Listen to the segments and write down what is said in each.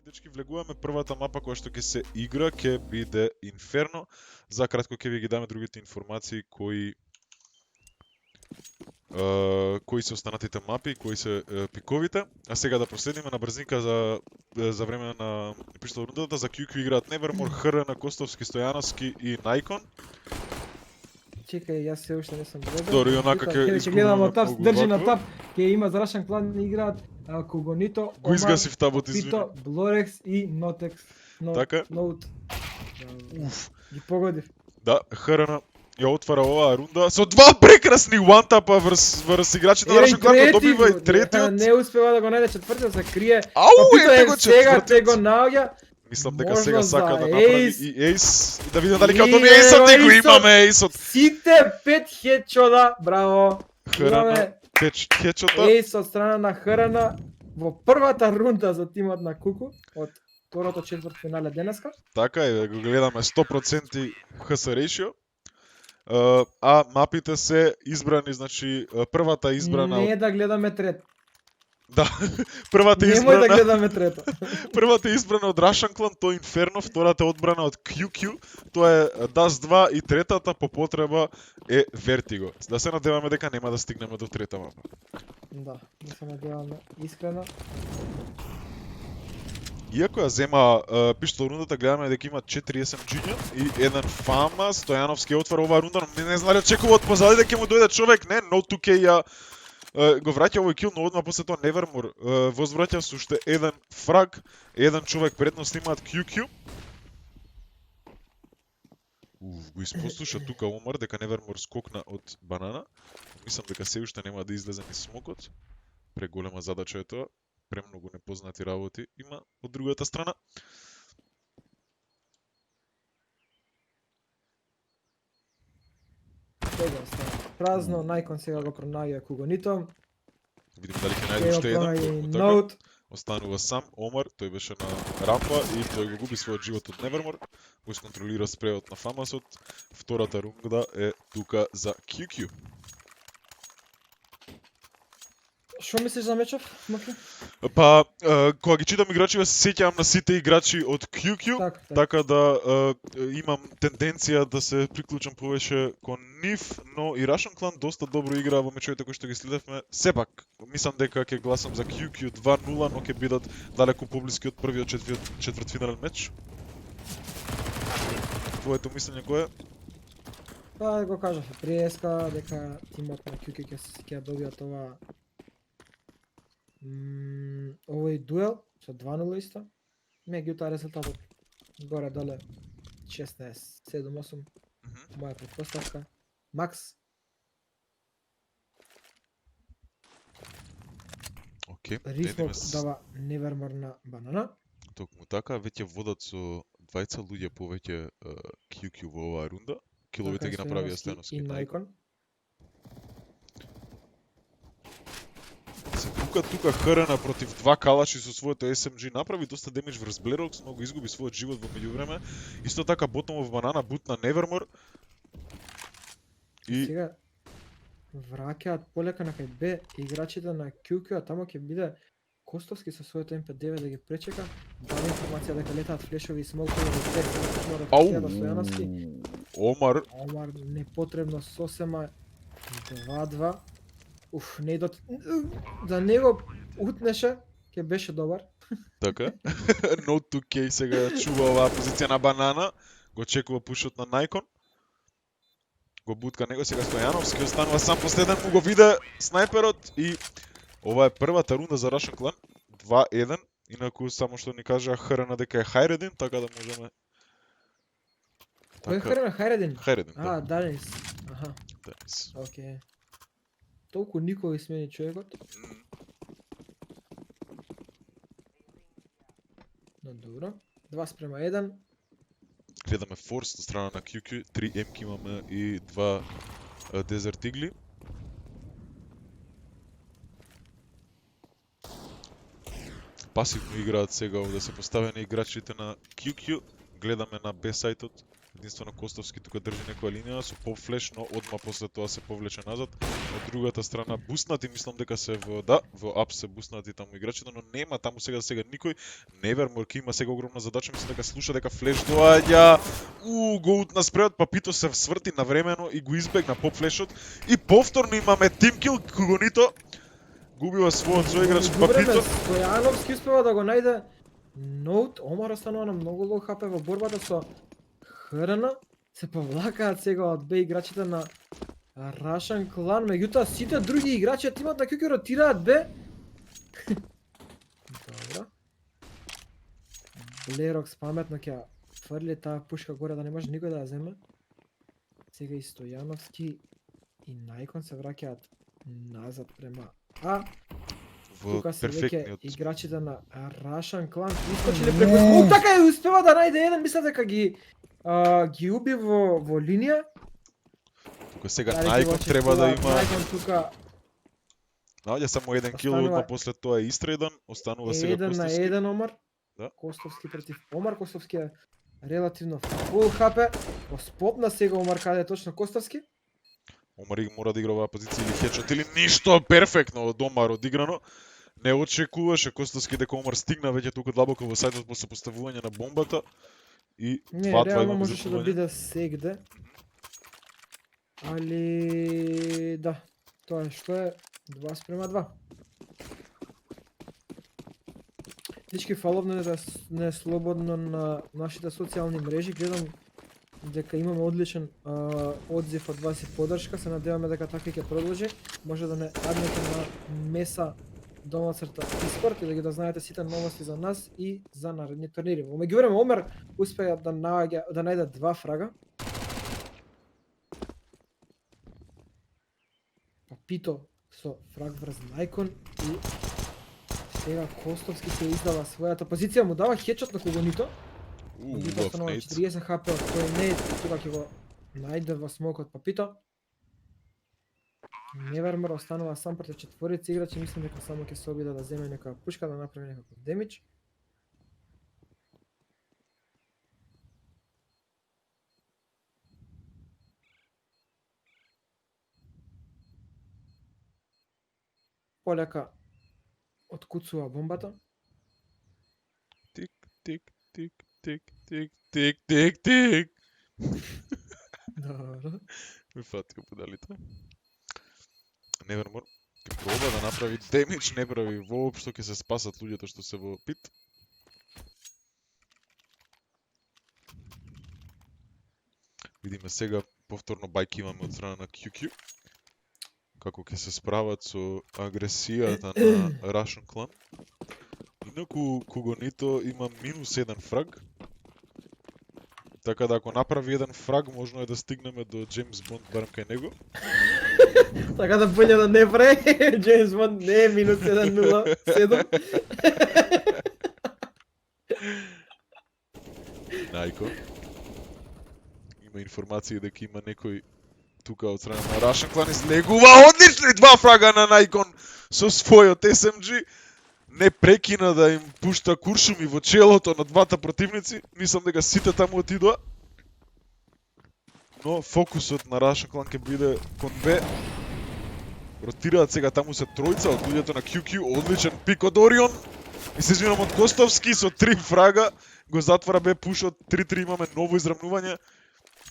Дечки, влегуваме првата мапа која што ќе се игра, ќе биде Инферно. За кратко ќе ви ги даме другите информации кои се останатите мапи, кои се пиковите. А сега да проследиме на брзинка за време на пиштал рундата. За QQ играат Nevermore, ХР на Костовски, Стојановски и Најкон. Чекај, јас се уште не сум гледал. Добро, и онака ќе Ќе гледам тап, многу држи на вакво. тап, ќе има зрашен клан да играат Когонито, Го изгасив табот, извини. Пито, Блорекс и Нотекс. Така. Ноут. Уф. Ги погодив. Да, ХР ја отвара оваа рунда со два прекрасни one-тапа врз играчите на нашиот клан, го добива и третиот. Не успева да го најде четвртиот, се крие. Ау, Пито ете го сега те го четвртиот. наоѓа. Мислам дека Можда сега за сака да направи ейс. и ейс. И да видиме дали ќе И добие ейсот, ево и го ейсот. имаме ейсот. Сите 5 хедшота, браво. Храна, Имаме хечота. ейс од страна на Храна во првата рунда за тимот на Куку од второто четвртфинале денеска. Така е, го гледаме 100% HS ratio. А мапите се избрани, значи првата избрана Не да гледаме трет. Да, првата Немој да избрана, гледаме трето. првата избрана од Russian Clan, тоа е Inferno, втората е одбрана од QQ, тоа е Dust 2 и третата по потреба е Vertigo. Да се надеваме дека нема да стигнеме до трета мапа. Да, да се надеваме искрено. Иако ја зема пиштол рундата, гледаме дека има 4 SMG-ња и еден Фама, Стојановски ја отвара оваа рунда, но не знали очекува од позади дека ќе му дојде човек, не, No 2K ја го враќа овој кил, но одма после тоа Nevermore возвраќа со уште еден фраг, еден човек предност имаат QQ. Го испослуша тука Омар дека Nevermore скокна од банана. Мислам дека се уште нема да излезе ни смокот. Преголема задача е тоа. Премногу непознати работи има од другата страна. Сега става празно, Најкон сега го пронаѓа Когонито. Видим дали ќе најде уште еден. Токму така. Ноут. Останува сам Омар, тој беше на рампа и тој го губи својот живот од Nevermore. Го исконтролира спреот на Фамасот. Втората рунда е тука за QQ. Што мислиш за мечов, Маки? Па, кога ги читам играчи, се сеќавам на сите играчи од QQ, така да имам тенденција да се приклучам повеќе кон нив, но и Russian Clan доста добро игра во мечовите кои што ги следевме. Сепак, мислам дека ќе гласам за QQ 2-0, но ќе бидат далеку поблиски од првиот четвртфинален меч. Твоето мислење кој е? Па го кажав преска дека тимот на QQ ќе добијат ова овој дуел со 2-0 исто. Меѓутоа резултатот горе доле 16-7-8. Моја претпоставка. Макс. Океј, Рифмок дава Nevermore на банана. Токму така, веќе водат со двајца луѓе повеќе QQ во оваа рунда. Киловите ги направија Стојановски и Најкон. Се тука ХРН против два калаши со своето SMG направи доста демидж врз Блерокс, но го изгуби својот живот во меѓувреме. Исто така Ботомов банана бут на Nevermore. И сега враќаат полека на кај Б играчите на QQ, а тамо ќе биде Костовски со своето MP9 да ги пречека. Дава информација дека летаат флешови и смокови во Б, сега да почнува Стојановски. Омар непотребно сосема 2-2. Уф, не до да него утнеше, ќе беше добар. Така. No 2K сега чува оваа позиција на банана, го чекува пушот на Најкон. Го бутка него сега Стојановски, останува сам последен, му го виде снайперот и ова е првата рунда за Russian Clan. 2-1, инаку само што ни кажа ХРН дека е Хайредин, така да можеме. Кој е ХРН? Хайредин? Хайредин, да. Данис. Аха. Данис. Океј. Толку никој смени човекот. Но добро. 2:1. Гледаме Форс на страна на QQ, 3 М-ки имаме и 2 Desert Eagle. Пасивно играат сега овде се поставени играчите на QQ. Гледаме на Б сајтот Единствено Костовски тука држи некоја линија со поп флеш, но одма после тоа се повлече назад. Од другата страна буснати, мислам дека се во ап се буснати таму играчите, но нема таму сега никој. Невермор ки има сега огромна задача, мислам дека слуша дека флеш доаѓа. Гоут на спреот, Папито се сврти навремено и го избегна поп флешот. И повторно имаме тимкил, Кугонито губива својот соиграч Папито. Стојановски успева да го најде ноут, Омар останува на многу лоу хп во борбата со ХРН, се повлакаат сега од Б играчите на Russian Clan, меѓутоа сите други играчи тимот на QQ ротираат Б. Добро. Блерокс паметно ќе фрли таа пушка горе да не може никој да ја земе. Сега и Стојановски и Најкон се враќаат назад према А. Тука се веќе играчите на Russian Clan искочиле преку смок, така и успева да најде еден, мислам дека ги уби во линија. Тука сега Најкон треба да има. Најкон тука наоѓа само еден кил, одма после тоа е истредан, останува сега Костовски. 1 на 1 Омар. Да. Костовски против Омар, Костовски е релативно фул хп. Спопна сега Омар каде е точно Костовски. Омар мора да игра оваа позиција или хедшот или ништо, перфектно од Омар одиграно. Не очекуваше Костовски дека Омар стигна веќе тука длабоко во сајдот после поставување на бомбата и 2-2 има можеше да биде сегде. Али да, тоа е што е 2:2. Дечки, фаловно не е слободно на нашите социјални мрежи, гледам дека имаме одличен одзив од вас и поддршка, се надеваме дека така ќе продолжи. Може да не аднете на Меса _, Discord и да ги да знаете сите новости за нас и за наредни турнири. Во меѓувреме Омер успеа да најде 2 фрага. Папито со фраг врз Најкон и сега Костовски се издава својата позиција, му дава хедшот на Кугонито. Кугонито останува 40 хп од тој не, тука ќе го најде во смокот Папито. Невермор останува сам против четворица играчи, мислам дека само ќе се обиде да земе некоја пушка, да направи некаков демидж. Полека откуцува бомбата. Тик, тик, тик, тик, тик, тик, тик, тик. Добро. Ми фатио подалите. Невермор ќе проба да направи демидж, не прави воопшто, ќе се спасат луѓето што се во пит. Видиме сега повторно бајки имаме од страна на QQ. Како ќе се справат со агресијата на Russian Clan. Инаку Кугонито има -1 фраг. Така да ако направи еден фраг, можно е да стигнеме до Джеймс Бонд барем кај него. Така да поља да не прави, Джеймс Бонд не е -107. Најкон. Има информации дека има некој тука од страна на Russian Clan излегува. Одлични 2 фрага на Најкон со својот SMG. Не прекина да им пушта куршуми во челото на двата противници. Мислам дека сите таму отидоа. Но фокусот на Russian Clan ќе биде кон Б. Ротираат сега таму се тројца од луѓето на QQ. Одличен пик од Орион. И се извинам од Костовски со 3 фрага. Го затвара Б пушот. 3-3 имаме ново израмнување.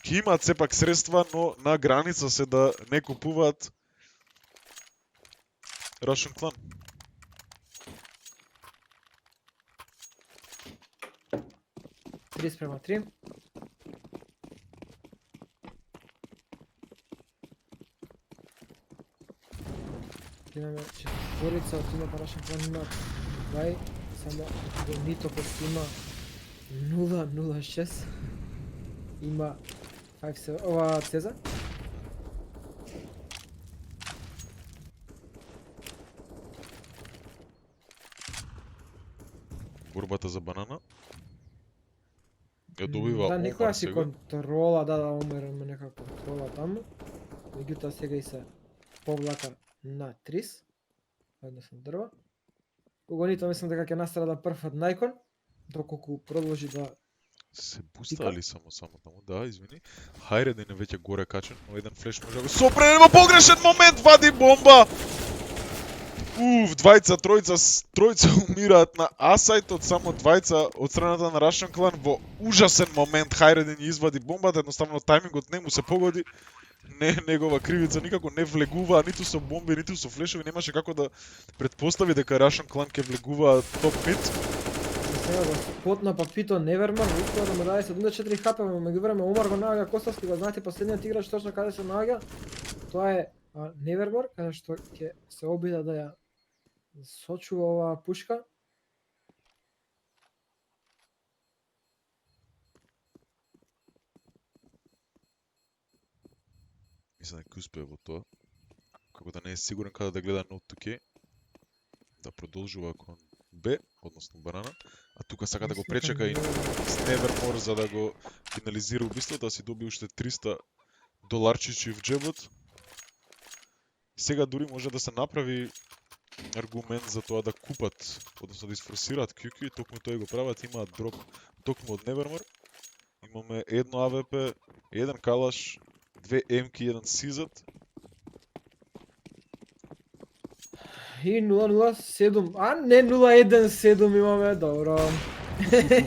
Ки имаат сепак средства, но на граница се да не купуваат Russian Clan. Спрема 3. Имаме четворица од тимот на Russian Clan има 2, само Кугонито има 0-0-6. Има 5-7, ова Цеза. Борбата за банана. Ја добива да, некоја си сега. контрола, да, Омер има некаква контрола таму. Меѓутоа сега и се повлака на Трис. Односно дрва. Кугонито мислам дека ќе настара да прв од Најкон, доколку продолжи да Се бустали само таму, да, извини. Хайреден е веќе горе качен, но еден флеш може да го сопре, нема погрешен момент, вади бомба! Тројца умираат на А-сайт од само двајца од страната на Russian Clan во ужасен момент. Хайреден ја извади бомбата, едноставно тајмингот не му се погоди. Не негова кривица, никако не влегува ниту со бомби, ниту со флешови, немаше како да предпостави дека Russian Clan ќе влегува топ мид. Сега го спотна Папито Невермар, успеа да му даде 74 хп, но меѓувреме Омар го наоѓа Костовски, го знаете последниот играч точно каде се наоѓа. Тоа е Невермар, каде што ќе се обида да ја сочува оваа пушка. Мислам дека успее во тоа. Како да не е сигурен каде да гледа Note 2K, да продолжува кон Б, односно банана, а тука сака да го пречека и с Nevermore за да го финализира убиството, да си доби уште $300 в джебот. Сега дури може да се направи аргумент за тоа да купат, односно да изфорсираат QQ и токму тој го прават, имаат дроп токму од Nevermore. Имаме едно АВП, еден калаш, две МК, еден сизат. И 007, а не 017 имаме, добро.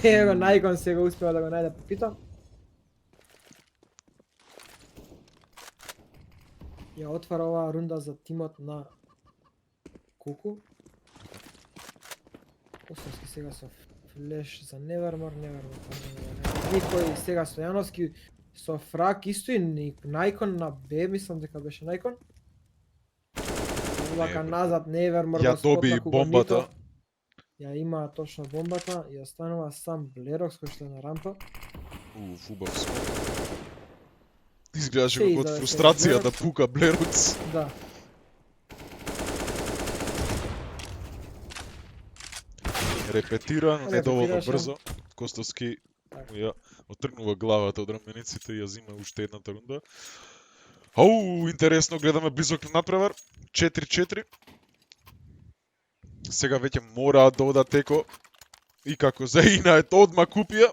Ево Најкон сега успеа да го најде Папито. Ја отвара оваа рунда за тимот на Куку. Костовски сега со флеш за Невермор, Никој сега Стојановски со фрак исто и Најкон на Б, мислам дека беше Најкон. Улака назад Невермор ја доби и бомбата. Ја има точно бомбата и останува сам Блерокс кој што е на рампа. Убав смок. Изгледаше како од фрустрација да пука Блерокс. Да. Репетира, но не доволно брзо. Костовски ја отргнува главата од рамениците и ја зима уште едната рунда. Интересно, гледаме близок надпревар. 4-4. Сега веќе мораат да одат теко. И како за Инает одма купија.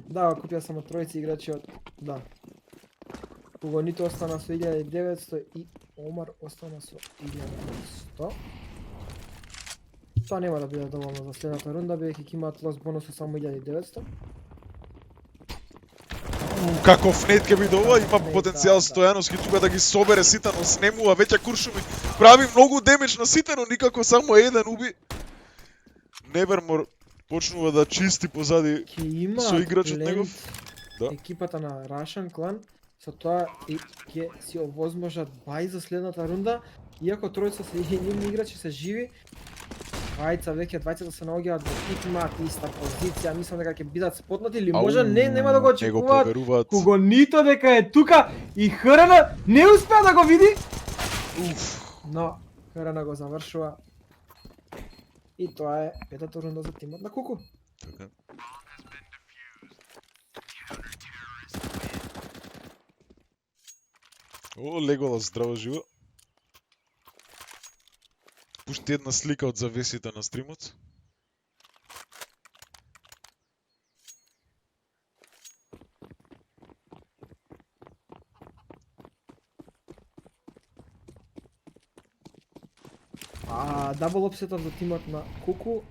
Да, купија само тројци играчи од... Да. Погонито остана со 1900 и Омар остана со 1100. Тоа нема да биде доволно за следната рунда, бидејќи ќе имаат лос бонус со само 1900. Каков нет ќе биде ова, има потенцијал Стојановски тука да ги собере сите, но снемува веќе куршуми. Прави многу демидж на сите, но никако само еден уби. Nevermore почнува да чисти позади со играч од негов. Да. Екипата на Russian Clan, со тоа и ќе си овозможат бај за следната рунда, иако тројца се нивни играчи се живи. Двајцата се наоѓаат во имаат иста позиција, мислам дека ќе бидат спотнати или може нема да го очекуваат. Кого нито дека е тука и Хрна не успеа да го види. Но Хрна го завршува. И тоа е петата рунда за тимот на Куку. Така. Леголас здраво живо. Пушти една слика од завесите на стримот. Дабл опсетот за тимот на Куку.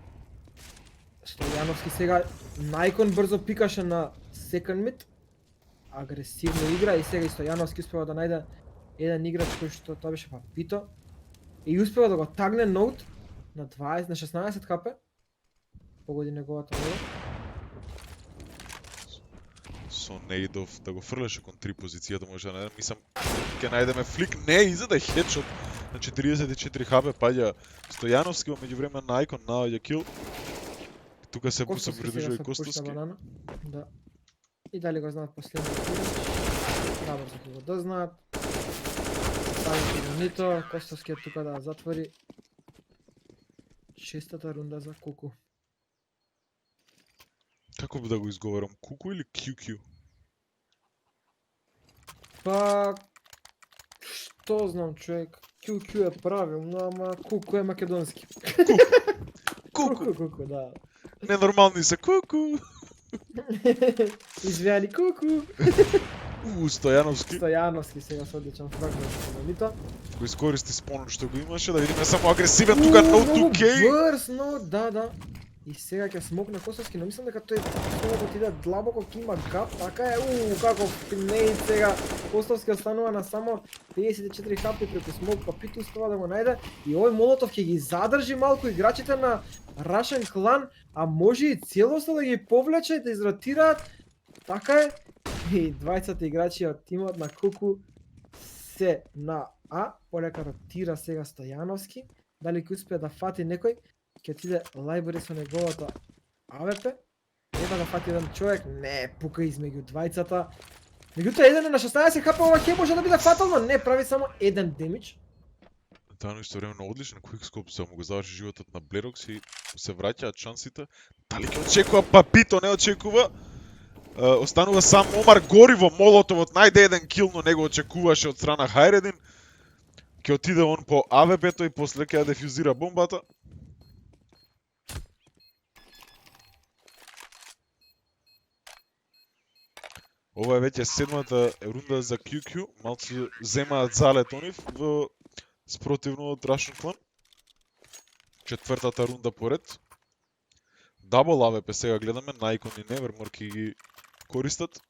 Стојановски сега Најкон брзо пикаше на second mid. Агресивно игра и сега и Стојановски успева да најде еден играч кој што тоа беше Папито. И успева да го тагне Ноут на 16 хп. Погоди неговата нога. Со нейдов да го фрлеше кон 3 позицијата може да најдем. Мислам ќе најдеме флик, не изаде хедшот на 44 хп паѓа Стојановски, во меѓувреме Најкон наоѓа кил. Тука се придвижува и Костовски. Да. И дали го знаат последниот играч? Набрзо ќе го дознаат. Нито, Костовски е тука да затвори шестата рунда за Куку. Како би да го изговорам? Куку или QQ? Па... Што знам, човек? QQ е правилно, ама Куку е македонски. Куку! Куку, да. Ненормални се, куку. Извијани куку. Стојановски, Стојановски сега со одличен фрагмент на Мито. кој искористи спонот што го имаше, да видиме само агресивен тука no 2K. Брз, но да. И сега ќе смокне Костовски, но мислам дека тој сега да отиде длабоко ќе има гап, така е, како финеј сега Костовски останува на само 54 хапи преку смок, па Пит успева да го најде и овој Молотов ќе ги задржи малку играчите на Russian Clan, а може и целосно да ги повлече и да изротираат, така е, и двајцата играчи од тимот на Куку се на А, полека ротира сега Стојановски, дали ќе успее да фати некој, ќе отиде Лајбори со неговото АВП, треба да фати еден човек, не, пука измеѓу двајцата. Меѓутоа, еден е на 16 хп, ова ќе може да биде фатално, не, прави само еден демидж. Таа исто време на одличен квикскоп само го заврши животот на Блерокс и се враќаат шансите. Дали ќе очекува Папито, не очекува. Останува сам Омар гориво, Молотовот најде еден кил, но не го очекуваше од страна Хајредин. Ќе отиде он по АВП-то и после ќе ја дефюзира бомбата. Ова е веќе седмата рунда за QQ, малку земаат залет онив во спротивно од Russian Clan. Четвртата рунда поред. Дабл АВП сега гледаме, Наикон и Невермор ќе ги користат.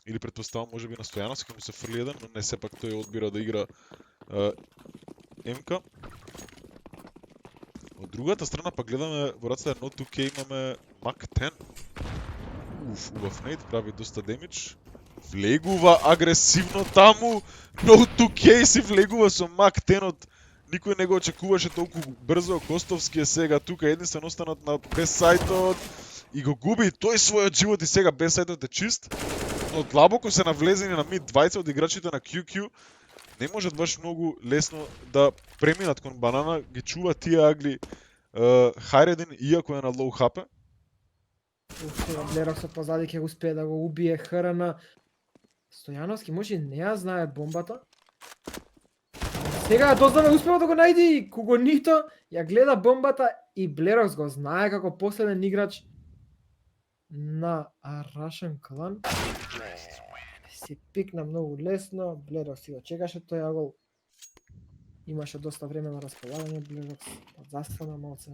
Или претпоставам можеби на Стојановски ќе му се фрли еден, но не сепак тој одбира да игра МК. Од другата страна па гледаме во рацете на No2K имаме Мак 10. Убав нейт, прави доста демидж. Влегува агресивно таму. No2K си влегува со Мак 10-от. Никој не го очекуваше толку брзо. Костовски е сега тука, единствен останат на бесајтот. И го губи тој својот живот и сега бесајтот е чист. Но длабоко се навлезени на мид 20 од играчите на QQ. Не можат баш многу лесно да преминат кон банана. Ги чува тие агли Хајредин, иако е на лоу хапе. Сега Блероксот позади ќе успее да го убие ХРН. Стојановски може и не ја знае бомбата. Сега дознаме успева да го најде и Кугонито ја гледа бомбата и Блерокс го знае како последен играч на Russian Clan. Си пикна многу лесно, Блерокс си го чекаше тој агол. Имаше доста време на располагање Блерокс, застана малце.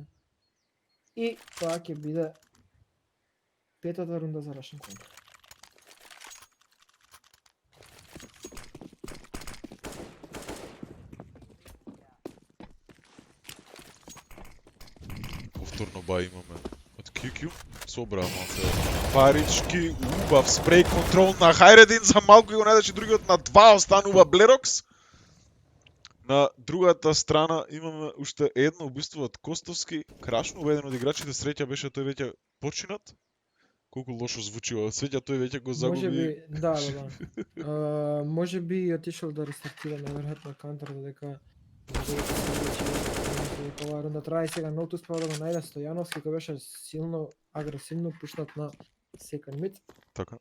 И тоа ќе биде петата рунда за Russian Clan. Повторно бај имаме од QQ. Собраа малце парички, убав спреј контрол на Хајредин, за малку го најдеше другиот на 2, останува Блерокс. На другата страна имаме уште едно убиство од Костовски, крашно еден од играчите, среќа беше тој веќе починат. Колку лошо звучи ова, среќа тој веќе го загуби. Можеби, да. Можеби отишол да рестартира наверојатно кантар додека ова рунда трае сега Ноут успеа да го најде Стојановски кој беше силно агресивно пушнат на секонд мид. Така.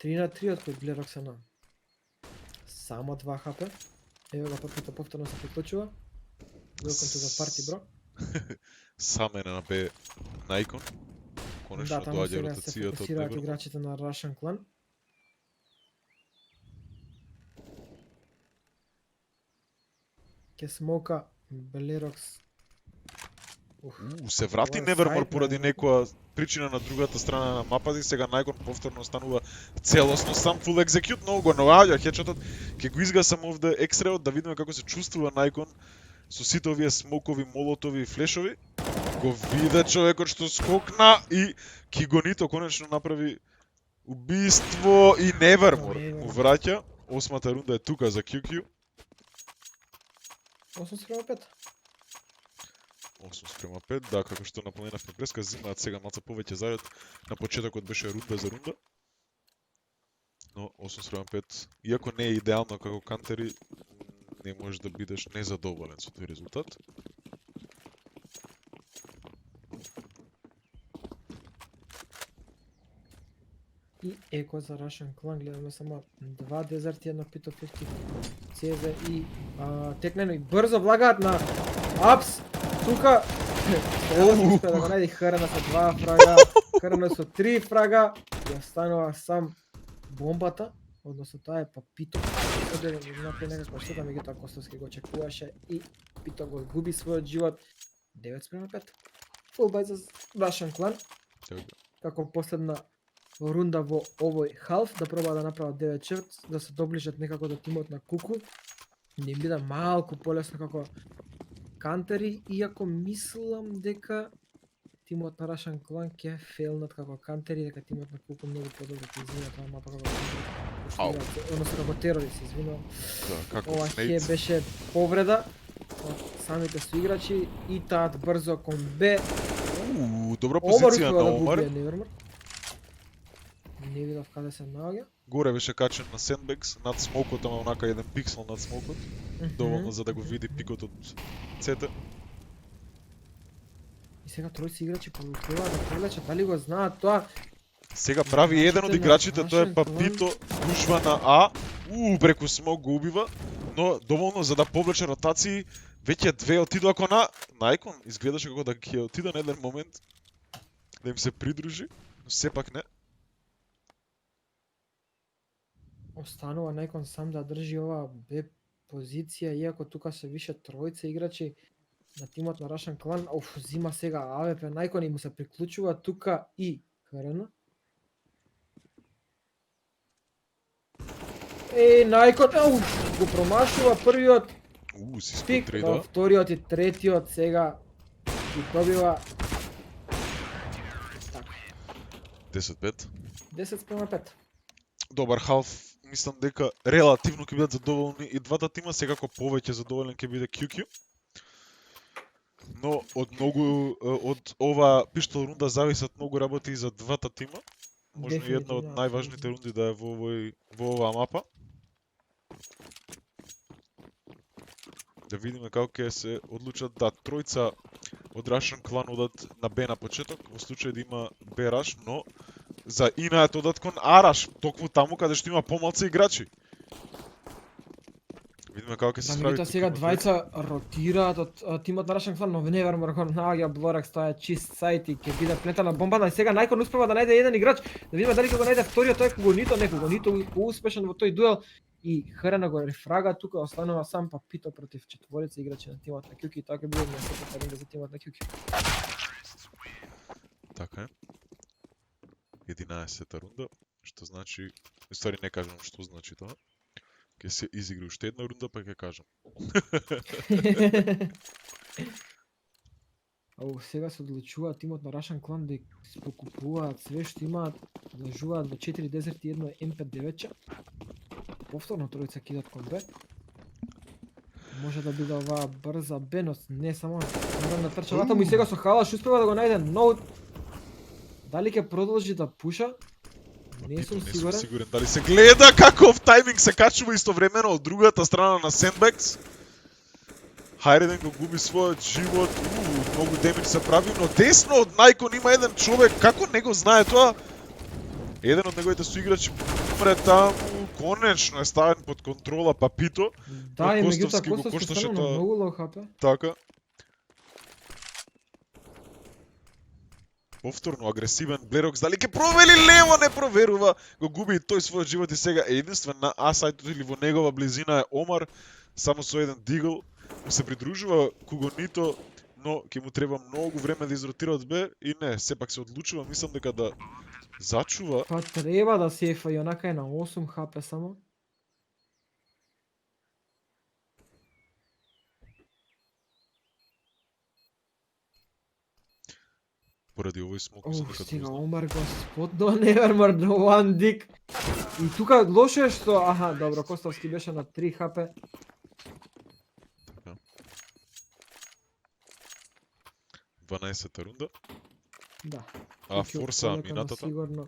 3 на 3 од кој Блерокс е на само 2 хп. Ево го Папито повторно се приклучува. Welcome to the party, bro. Саме на Б Наикон. Конечно доаѓа ротацијата од се фокусираат играчите на Russian Clan. Ке смока Блерокс. Се врати Невермор поради некоја причина на другата страна на мапата и сега Наикон повторно останува целосно сам full execute, но го наоѓа хедшотот. Ќе го изгасам овде екстреот да видиме како се чувствува Наикон со сите овие смокови, молотови и флешови. Го виде човекот што скокна и Кигонито конечно направи убиство и Невермор му враќа. Осмата рунда е тука за QQ. 8-5. 8-5, да, како што напоменавме преска, зимаат сега малце повеќе зајот. На почетокот беше рунда за рунда. Но 8-5, иако не е идеално како кантери, не можеш да бидеш незадоволен со тој резултат. И еко за Russian Clan, гледаме само 2 дезерти, едно Pit of 50, CZ и текнено и брзо влагаат на Апс. тука успеа да го најде Храна со 2 фрага, Храна со 3 фрага и останува сам бомбата, односно таа е Папито. Оде направи некаква штета, меѓутоа Костовски го очекуваше и Папито го губи својот живот 9:5. Фул бај за Russian Clan. Како последна рунда во овој халф да проба да направат 9 черт, да се доближат некако до тимот на Куку. Не им биде малку полесно како кантери, иако мислам дека тимот на Russian Clan ќе фейлнат како кантери, дека тимот на Куку многу подобро ќе измина тоа мапа како кантери. Односно како терорист, извинувам. Ова ќе беше повреда од самите соиграчи и таат брзо кон Б. Добра позиција на Омар. Не видов каде се наоѓа. Горе беше качен на Sandbags, над смокот, ама онака еден пиксел над смокот. Доволно за да го види пикот од ЦТ. И сега тројци играчи полутуваат да привлечат, дали го знаат тоа? Сега прави еден од играчите, тоа е Папито, гужва на А. Преку смок го убива, но доволно за да повлече ротации. Веќе две отидоа кон Најкон, изгледаше како да ќе отида на еден момент да им се придружи, но сепак не. Останува Најкон сам да држи оваа Б позиција, иако тука се више тројца играчи на тимот на Russian Clan. Зима сега АВП Најкон и му се приклучува тука и ХРН. Најкон го промашува првиот пик, вториот и третиот сега ги добива 10-5. 10:5. Добар халф, мислам дека релативно ќе бидат задоволни и двата тима, секако повеќе задоволен ќе биде QQ. Но од ова пиштол рунда зависат многу работи и за двата тима. Можно една од најважните рунди да е во оваа мапа. Да видиме како ќе се одлучат тројца од Russian Clan одат на Б на почеток, во случај да има Б раш, но за Инајат одат кон А раш, токму таму каде што има помалку играчи. Видиме како ќе се справи. Да, сега двајца ротираат од тимот на Russian Clan, но Nevermore го наоѓа Блоракс, тоа е чист сайт и ќе биде плетена бомбата. И сега Најкон успева да најде еден играч, да видиме дали ќе го најде вториот, тој Кугонито успешен во тој дуел. И Хрена го рефрага, тука останува сам Папито против четворица играчи на тимот на QQ, така биде место рунда за тимот на QQ. Така е. 11-та рунда, што значи, ствари не кажам што значи тоа. Ќе се изигра уште една рунда, па ќе кажам. Сега се одлучува тимот на Russian Clan да покупуваат све што имаат, вложуваат во 4 дезерти и едно М59. Повторно тројца кидат кон Б. Може да биде оваа брза Б, но не само на трчалата му и сега со Халаш успева да го најде ноут. Дали ќе продолжи да пуша? Не сум сигурен. Дали се гледа каков тајминг се качува истовремено од другата страна на Sandbags. Хайреден го губи својот живот, многу демидж се прави, но десно од Најкон има еден човек, како не го знае тоа? Еден од неговите соиграчи умре таму, конечно е ставен под контрола Папито. Да, и меѓутоа Костовски стана на многу лоу хп. Така. Повторно агресивен Блерокс, дали ќе провери лево, не проверува, го губи и тој својот живот и сега единствен на А сајтот или во негова близина е Омар, само со еден дигл, му се придружува Кугонито, но ќе му треба многу време да изротира од Б и не, сепак се одлучува, мислам дека да зачува. Па треба да сефа и онака е на 8 хп само. Поради овој смок мислам дека сега Омар го спотнува Nevermore до one dick. И тука лошо е што, добро, Костовски беше на 3 хп. Така. 12-та рунда. Да. Форса минатата. Сигурно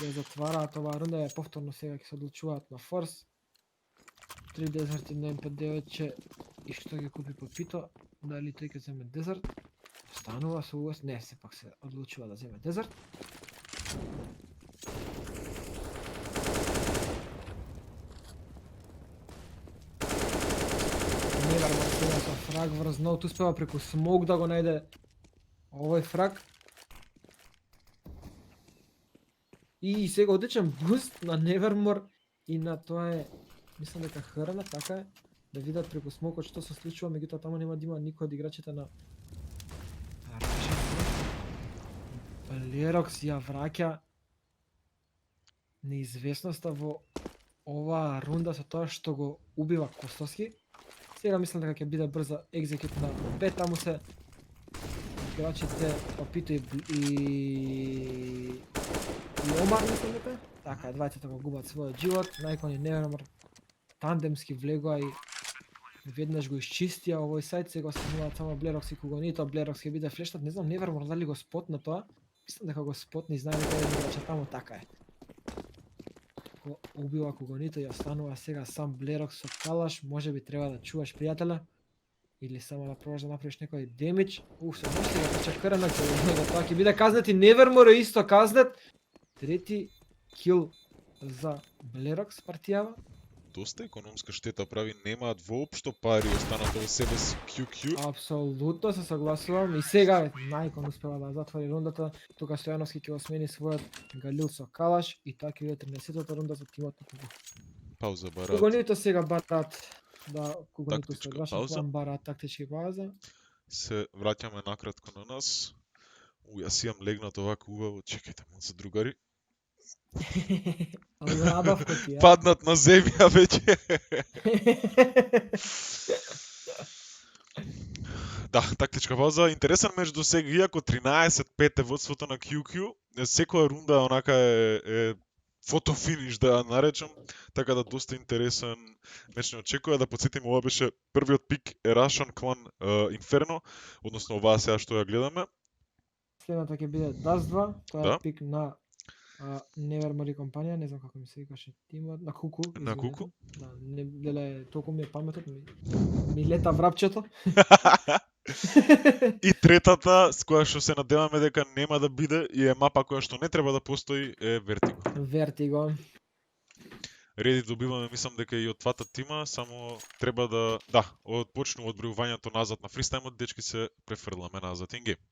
да затвараат оваа рунда, повторно сега ќе се одлучуваат на Форс. 3 дезерти на М59 и што ги купи Папито, дали тој ќе земе дезерт? Станува со УС, не, сепак се одлучува да земе дезерт. Nevermore сега со Фраг врз ноут успева преку смоук да го најде овој фраг. И сега одличен буст на Nevermore и на тоа е, мислам дека Хрна, така е, да видат преку смокот што се случува, меѓутоа таму нема да има никој од играчите на Блерокс ја враќа неизвестноста во оваа рунда со тоа што го убива Костовски. Сега мислам дека ќе биде брза екзекют на Б, таму се играчите Папито и Омар, мислам дека. Така, двајцата го губат својот живот, Најкон и Nevermore тандемски влегоа и веднаш го исчистија овој сајт, сега остануваат само Блерокс и Кугонито, Блерокс ќе биде флештат, не знам Nevermore дали го спотна тоа, мислам дека го спотна и знае дека е играча таму, така е. Го убива Кугонито и останува сега сам Блерокс со калаш, можеби треба да чуваш пријателя, или само да пробаш да направиш некој демидж. Се може да трча Хрна, тоа ќе биде казнет и Nevermore е исто казнет. Трети кил за Блерокс партијава. Доста економска штета прави, немаат воопшто пари, останато во себе си QQ. Апсолутно се согласувам и сега Најкон успева да затвори рундата, тука Стојановски ќе го смени својот Галил со калаш и тоа ќе биде 13-та рунда за тимот на Куго. Пауза барат. Кугонито сега барат, да, Кугонито Тактичка се пауза. план барат тактички пауза. Се враќаме накратко на нас. Јас имам легнат овако убаво, чекајте му за другари. Забавко ти е. Паднат на земја веќе. Да, тактичка пауза. Интересен меѓу сега, иако 13-5 е водството на QQ, секоја рунда онака е фотофиниш да ја наречам, така да доста интересен меч не очекува. Да подсетим, ова беше првиот пик Russian Clan Inferno, односно оваа сега што ја гледаме. Следната ќе биде Dust 2, тоа Да. е пик на Nevermore компанија, не знам како ми се викаше тимот, на Куку. На Куку? Да, не леле, толку ми е паметот, ми лета врапчето. И третата, с која што се надеваме дека нема да биде и е мапа која што не треба да постои, е Vertigo. Vertigo. Реди добиваме, мислам дека и од двата тима, само треба да почнува одбројувањето назад на фристаймот, дечки се префрламе назад in game.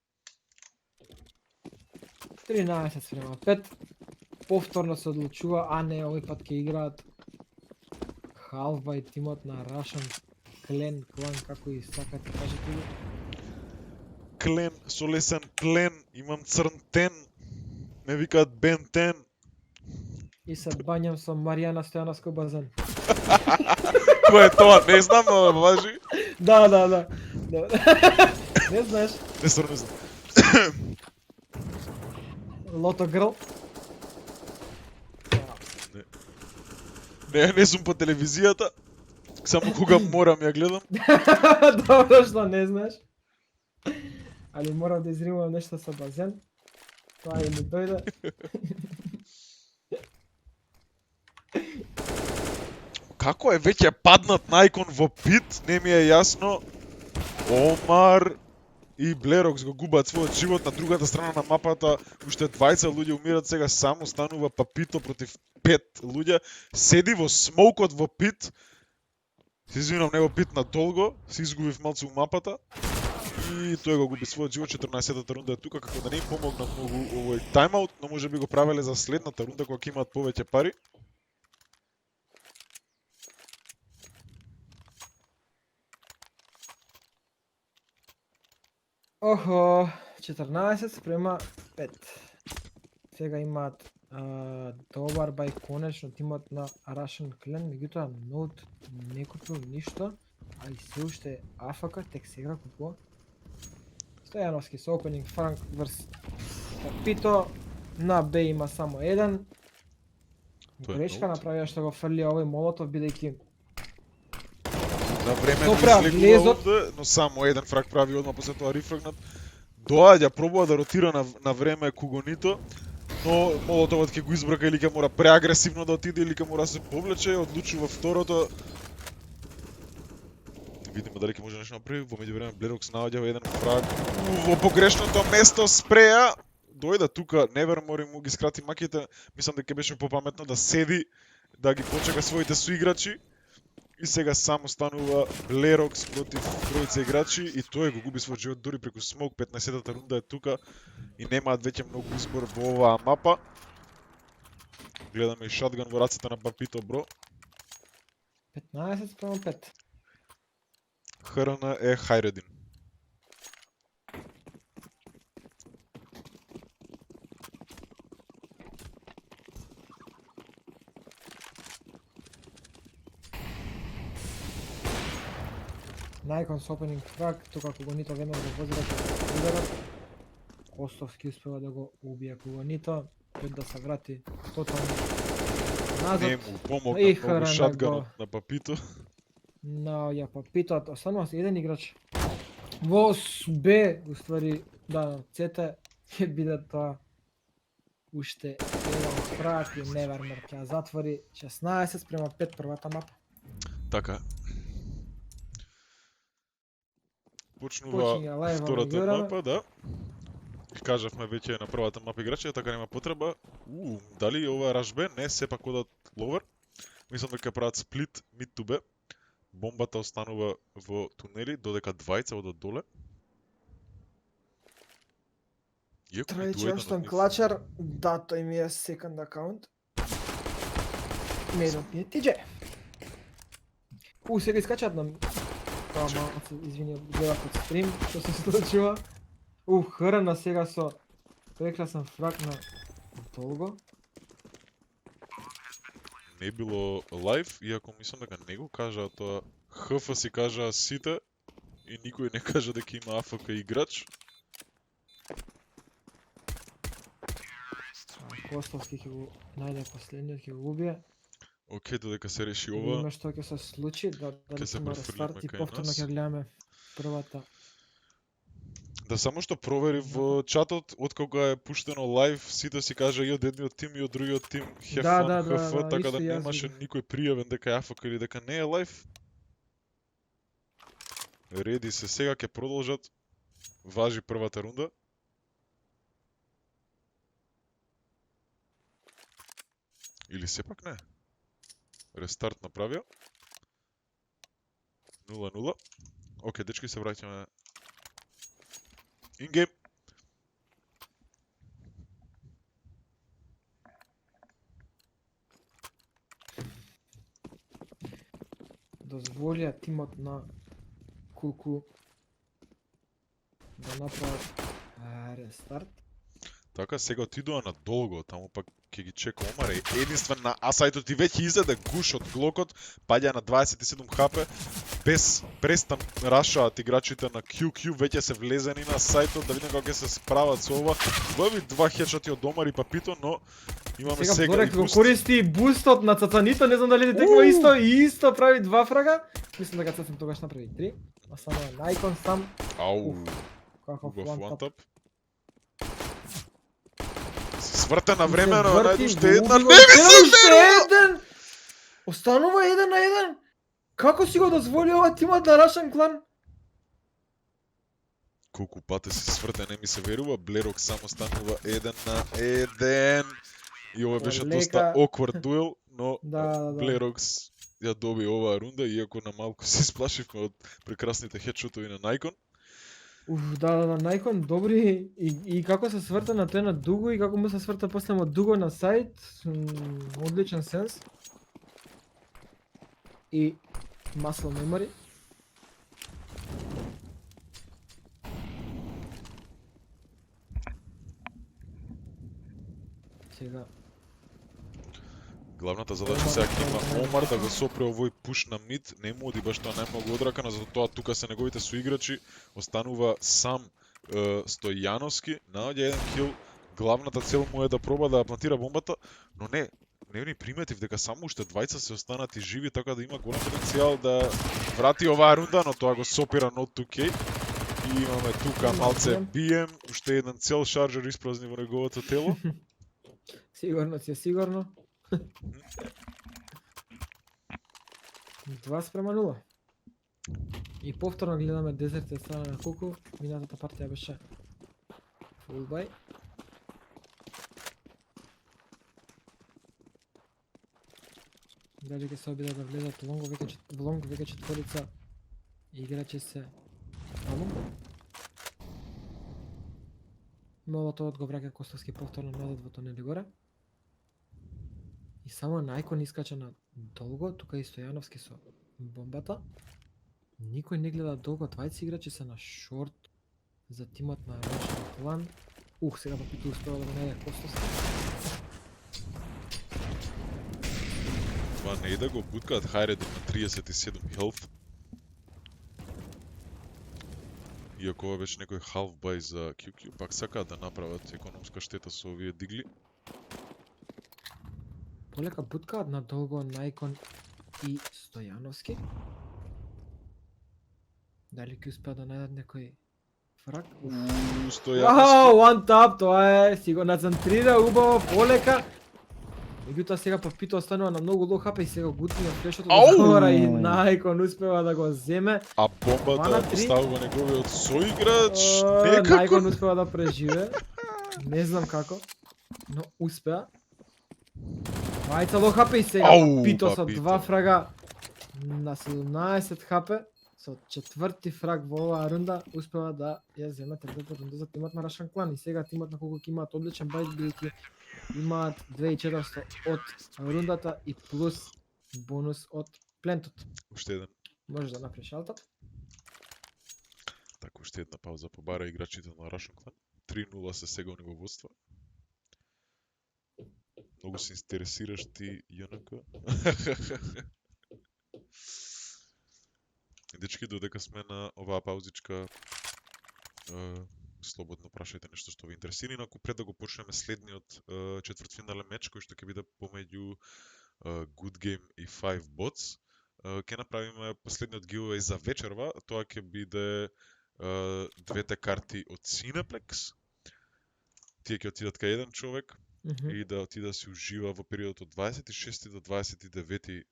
13-5. Повторно се одлучува, а не, овој пат ќе играат Халва и тимот на Russian Clan, како и сакате кажете ли. Клен, со лесен плен, имам црн тен, ме викаат Бен Тен. И се бањам со Маријана Стојановска базен. Кој е тоа? Не знам, но важи. Да. Не знаеш. Не стварно не знам. Лото Грл. Не сум по телевизијата, само кога морам ја гледам. Добро што не знаеш. Али морам да изримувам нешто со базен. Тоа и ми дојде. Како е веќе паднат Најкон во пит, не ми е јасно. Омар и Блерокс го губат својот живот на другата страна на мапата. Уште 20 луѓе умират, сега само станува Папито против 5 луѓе. Седи во смоукот во пит. Се извинам, не во пит надолго, се изгубив малку у мапата. И тој го губи својот живот, 14-та рунда е тука, како да не им помогна многу овој таймаут, но може би го правеле за следната рунда кога ќе имаат повеќе пари. Охо, 14 спрема 5. Сега имаат добар бај конечно тимот на Russian Clan, меѓутоа Ноут не купил ништо, а и се уште АФК, тек сега купува. Стојановски со opening Франк врз Папито, на Б има само еден. Грешка направија што го фрли овој молотов, бидејќи На време Добра, излегува влезот. овде, но само еден фраг прави одма после тоа рифрагнат. Доаѓа, пробува да ротира на време Кугонито, но молотовот ќе го избрака или ќе мора преагресивно да отиде или ќе мора да се повлече, одлучува второто. Видиме дали ќе може нешто направи, во меѓувреме Блерокс наоѓа еден фраг во погрешното место, спреја. Дојде тука Nevermore му ги скрати маките, мислам дека беше попаметно да седи, да ги почека своите соиграчи. И сега само станува Блерокс против тројца играчи и тој го губи својот живот дури преку смок. 15-та рунда е тука и немаат веќе многу избор во оваа мапа. Гледаме и шатган во раците на Папито, бро. 15:5. ХРН е Хайредин. Најкон со опенинг фраг, тука Кугонито веднаш го возрача ударот. Костовски успева да го убие Кугонито, пред да се врати тотално назад. Не му помогна И многу ХРН шатганот го- на Папито. ја Папитот, останува се еден играч. Во Б, уствари, да, ЦТ ќе биде тоа уште еден фраг и Невермор ќе ја затвори 16:5 првата мапа. Така. Почнува Почиња лајва втората да играме. мапа, да. Кажавме веќе на првата мапа играчи, така нема потреба. Дали ова Rush B? Не, сепак одат ловер. Мислам дека прават сплит mid to B. Бомбата останува во тунели, додека двајца одат доле. Иако ми Трајчи дуе еден оштам од нив. клачар, да, тој ми е second акаунт. Медот ми е TJ. Сега искачаат на... Тоа малце, извини, гледав од стрим, што се случува. ХРН сега со прекрасен фраг на долго. Не било лайв, иако мислам дека не го кажаа тоа. ХФ си кажаа сите и никој не кажа дека има АФК играч. Костовски ќе го најде последниот, ќе го убие. Океј, додека се реши Да ова. видиме што ќе се случи, дали ќе се има префрлиме рестарт и кај повторно нас. ќе гледаме првата. Да само што провери во чатот, откога е пуштено лайв, сите си кажа и од едниот тим и од другиот тим have Да, fun, да, HF, да, така исто да и јас немаше видов. никој пријавен дека е АФК или дека не е лайв. Реди се сега, ќе продолжат. Важи првата рунда. Или сепак не? Рестарт направија. 0-0. Океј, дечки, се враќаме in-game. Дозволија тимот на Куку да направат рестарт. Така, сега отидува на долго, таму пак ќе ги чека Омар е единствен на асајтот и веќе изеде гуш од глокот, паѓа на 27 хп, без престан рашаат играчите на QQ, веќе се влезени на сајтот, да видиме како ќе се справат со ова. Убави два хедшоти од Омар и Папито, но имаме Сега сега Борек и го буст. користи бустот на Цацанито, не знам дали не текува исто и исто прави два фрага. Мислам дека Цацан тогаш направи 3, а само е најкон сам Ау, каков убав one one tap. tap. Сврте на време, Се но врти, најде уште го една. убива, Не ми се уште верува! еден! Останува 1-1. Како си го дозволи ова тимот на Russian Clan? Колку пати се сврте, не ми се верува. Блерок само станува 1-1. И ова беше Лека. доста awkward дуел, но Да. Блерокс ја доби оваа рунда, иако на малку се исплашивме од прекрасните хедшотови на Најкон. Да, најкон добри и како се сврта на тој на дуго и како му се сврта после од дуго на сајт, одличен сенс. И muscle memory. Сега Главната задача сега ќе има Омар да го сопре овој пуш на мид, не му оди баш тоа најмногу одракано, затоа тука се неговите соиграчи, останува сам Стојановски, наоѓа еден кил, главната цел му е да проба да плантира бомбата, но не ни приметив дека само уште двајца се останати живи, така да има голем потенцијал да врати оваа рунда, но тоа го сопира not 2K. И имаме тука малце бием, уште еден цел шаржер испразни во неговото тело. сигурно си е сигурно. 2:0. И повторно гледаме дезерт од страна на Куку. Минатата партија беше full buy. Дали ќе се обидат да влезат во лонг веќе четворица играчи се таму. Молотовот го враќа Костовски повторно назад во тунели горе. И само Најкон искача на долго, тука и Стојановски со бомбата. Никој не гледа долго, двајци играчи се на шорт за тимот на Russian Clan. Сега па Пито успева да го најде Костовски. Това не е да го буткаат Хайредин на 37 health. Иако ова беше некој half buy за QQ, пак сакаат да направат економска штета со овие дигли. Полека буткаат надолго Најкон и Стојановски. Дали ќе успеат да најдат некој фраг? Стојановски. One tap, тоа е, си го нацентрира убаво, полека. Меѓутоа сега па Пито останува на многу лоу хп и сега гутни на флешот го завара и Најкон успева да го земе. А бомбата ставува неговиот соиграч, некако. Најкон успева да преживе. Не знам како, но успеа. Двајца лоу хп и сега Пито со два фрага на 17 хп. Со четврти фраг во оваа рунда успева да ја земе третата рунда за тимот на Russian Clan. И сега тимот на Кукук имаат одличен бајт, бидејќи имаат 2400 од рундата и плюс бонус од плентот. Уште еден. Можеш да направиш алтат. Така, уште една пауза побара играчите на Russian Clan. 3-0 се сега во водство. Многу се интересираш ти, ЮНК. Дечки, додека сме на оваа паузичка, слободно прашајте нешто што ви интересира. Инаку пред да го почнеме следниот четвртфинален меч кој што ќе биде помеѓу Good Game и 5 Bots, ќе направиме последниот giveaway за вечерва. Тоа ќе биде двете карти од Cineplex. Тие ќе отидат кај еден човек и да отиде да се ужива во периодот од 26 до 29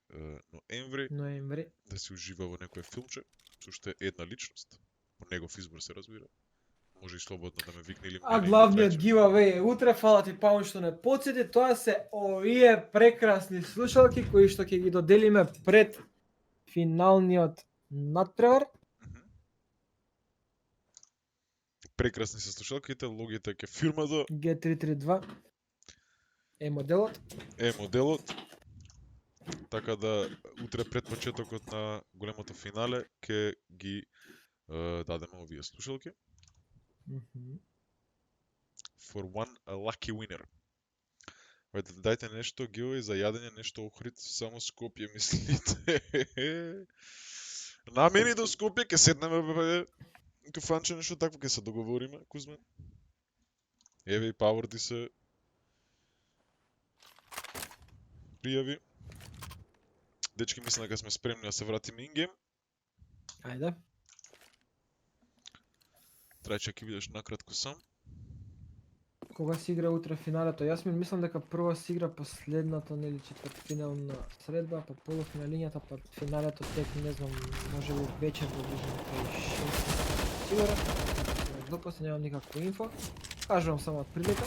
ноември. Да се ужива во некој филмче, со уште една личност. По негов избор се разбира. Може и слободно да ме викне или А главниот giveaway е утре, фала ти Паун што не потсети, тоа се овие прекрасни слушалки кои што ќе ги доделиме пред финалниот надпревар. Прекрасни се слушалките, логите ќе фирмата G332 е моделот. Така да утре пред почетокот на големото финале ќе ги дадеме овие слушалки. For one lucky winner. Дајте нешто giveaway за јадење, нешто Охрид, само Скопје мислите. На мене до Скопје ќе седнеме бе кафанче, нешто такво ќе се договориме, Кузмен. Еве и Power ти се пријави. Дечки, мислам дека сме спремни да се вратиме ингейм. Ајде. Трајче ќе видиш накратко сам. Кога се игра утре финалето? Јас мислам дека прво се игра последната, нели, четвртфинална средба, па полуфиналињата, па финалето тек, не знам, може би вечер да видиме кај 6. Сигурен. Допосле немам никакво инфо. Кажувам само од прилика.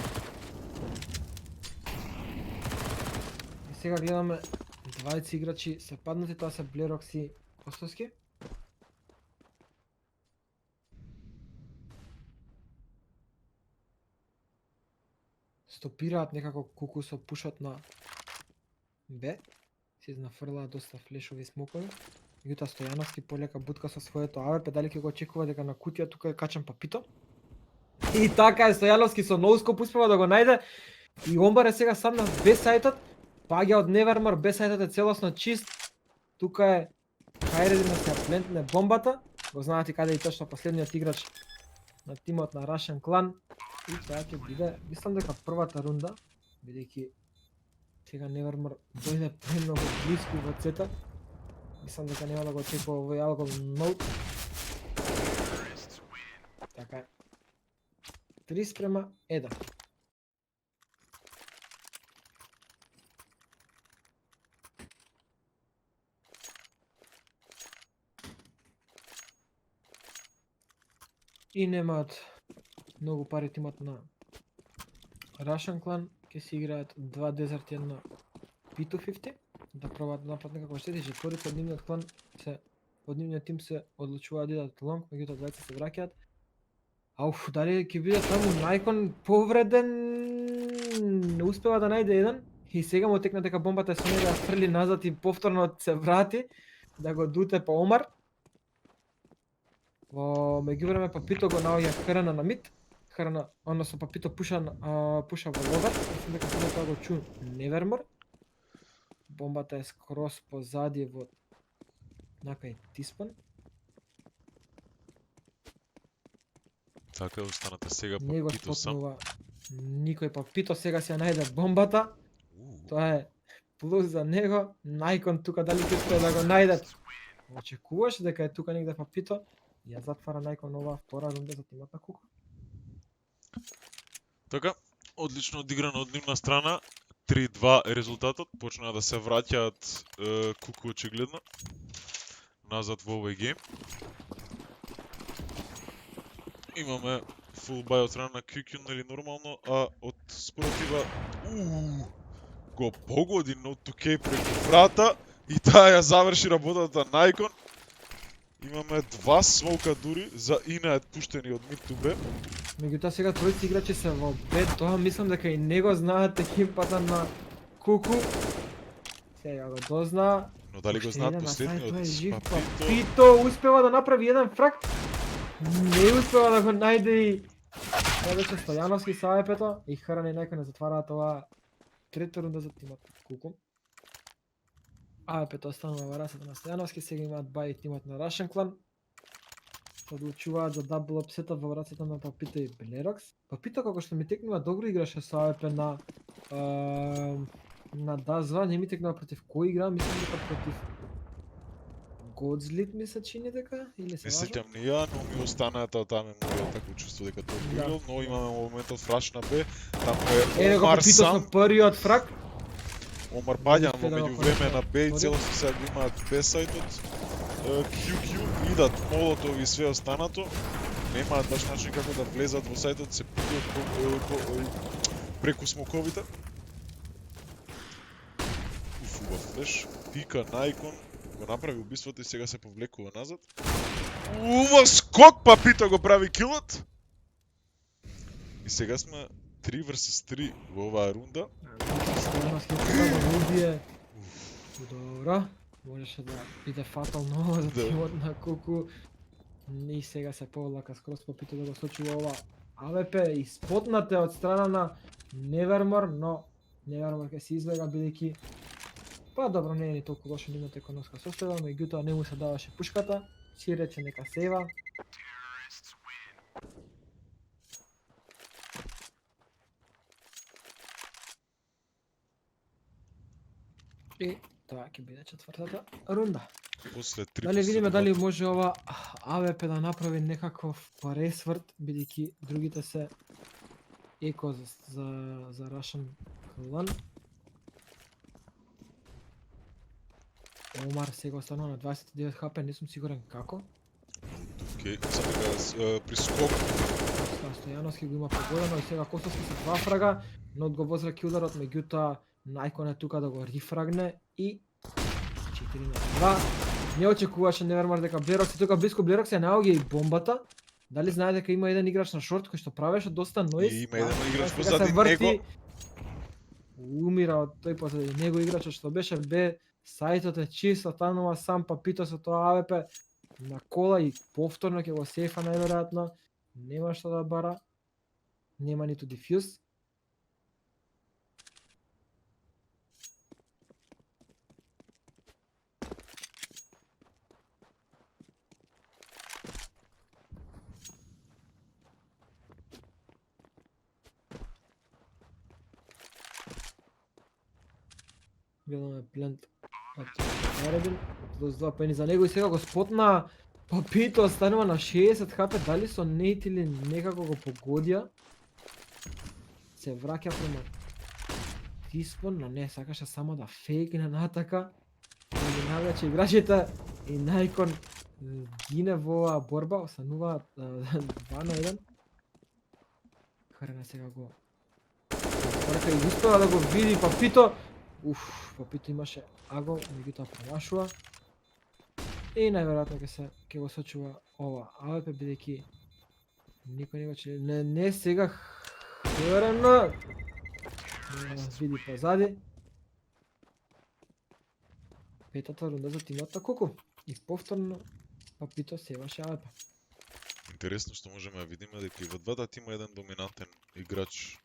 И сега гледаме двајци играчи се паднати, тоа се Блерокс и Костовски. Стопираат некако Куку со пушот на Б. Си нафрлаат доста флешови смокови. Меѓутоа Стојановски полека бутка со своето АВП, дали ќе го очекува дека на кутија тука е качан па Пито. И така е, Стојановски со ноускоп успева да го најде. И Омбар е сега сам на Б сајтот. Паѓа од Nevermore, Б сајтот е целосно чист. Тука е Хайредин да се плентне бомбата. Го знаете каде и точно последниот играч на тимот на Russian Clan. И тоа ќе биде, мислам дека првата рунда, бидејќи сега Nevermore дојде премногу блиску во цета. Мислам дека нема да го очекува овој алгол ноут. Така е. 3:1. И немаат многу пари тимот на Russian Clan, ќе си играат 2 дезерт, една P250. да пробаат да направат некако штети, четворица од нивниот клан од нивниот тим се одлучуваат да идат лонг, меѓутоа двајца се враќаат. Ауф, дали ќе биде таму Најкон повреден? Не успева да најде еден и сега му текна дека бомбата е со него да фрли назад и повторно се врати да го дуте по Омар. Во меѓувреме Папито го наоѓа Храна на мид. Храна, односно Папито пуша во логар. Мислам дека сега тоа го чу Невермор. Бомбата е скроз позади во накај Тиспан. Така останате сега Не го Папито сам. спотнува никој. Папито сега се најде бомбата. Тоа е плюс за него. Најкон тука дали ќе успее да го најде. Очекуваше дека е тука негде Папито. Ја затвара Најкон оваа втора рунда за тимот на Куку. Така, одлично одиграно од нивна страна. 3-2 е резултатот. Почнаа да се враќаат Куку очигледно назад во овој гейм. Имаме фул бај од страна на QQ, нели нормално, а од спротива го погоди No 2K преку врата и таа ја заврши работата Најкон. Имаме два смоука дури за Инает пуштени од mid to B. Меѓутоа сега тројци играчи се во Б, тоа мислам дека и него знаат екипата на Куку. Сега го дознаа. Но дали го знаат последниот? Папито успева да направи еден фраг. Не успева да го најде и тоа беше Стојановски со АЕП-то и Храна и Најкон не затвараат оваа трета рунда за тимот Куку. АЕП-то останува во рацете на Стојановски, сега имаат бај тимот на Russian Clan. Одлучуваат за дабл апсета во рацете на Папито и Блерокс. Папито како што ми текнува добро играше со АЕП на Дазва, не ми текнува против кој игра, мислам дека против Godslip ми се чини дека или се Не лажам? сеќам ни ја, но ми останаа таа меморија, така чувство дека тоа било, но имаме во моментот фраш на Б, таму е Еде го Омар Папито сам, со првиот фраг. Омар паѓа во успе да го меѓувреме на Б и контра. целосно сега го имаат Б сајтот. QQ идат молотови и све останато. Немаат баш начин како да влезат во сајтот, се пукаат преку смоковите. Убав флеш, пика Најкон, го направи убиството и сега се повлекува назад. Скок, Папито го прави килот. И сега сме 3 versus 3 во оваа рунда. Стојановски да го убие. Добро. Можеше да биде фатално за тимот на Куку. И сега се повлака скроз Папито да го сочува ова АВП и спотнате од страна на Невермор, но Невермор ќе се излега бидејќи па добро не е ни толку лошо нивната економска состојба, меѓутоа не му се даваше пушката, си рече нека сева. И тоа ќе биде четвртата рунда. После 3 Дали видиме дали може ова АВП да направи некаков пресврт, бидејќи другите се еко за Russian Clan. Омар сега останува на 29 хп, не сум сигурен како. Океј, сега при скок. Стојановски го има погодено и сега Костовски се два фрага, но го возвраќа ударот, меѓутоа Најкон е тука да го рифрагне и 4 на 2. Не очекуваше Невермор дека Блерокс е тука близко, Блерокс е наоѓа и бомбата. Дали знае дека има еден играч на шорт кој што правеше доста ноис? И има еден играч сега позади се врти, него. Умира од тој позади него играчот што беше Б, сајтот е чист, останува сам Папито со тоа АВП на кола и повторно ќе го сефа најверојатно. Нема што да бара. Нема ниту дифјуз. Гледаме плент од Наредин, плюс 2 пени за него и сега го спотна Папито, останува на 60 хп, дали со нейт или некако го погодија. Се враќа према Тиспон, но не, сакаше само да фейкне натака. И ги навлече играчите и Најкон гине во оваа борба, остануваат 2 на 1. Храна сега го и успева да го види Папито. Папито имаше агол, меѓутоа промашува. И најверојатно ќе го сочува ова АВП, бидејќи никој не го че... Не сега хрна! Види позади. Петата рунда за тимот на Куку. И повторно Папито севаше АВП. Интересно што можеме да видиме дека и во двата тима еден доминантен играч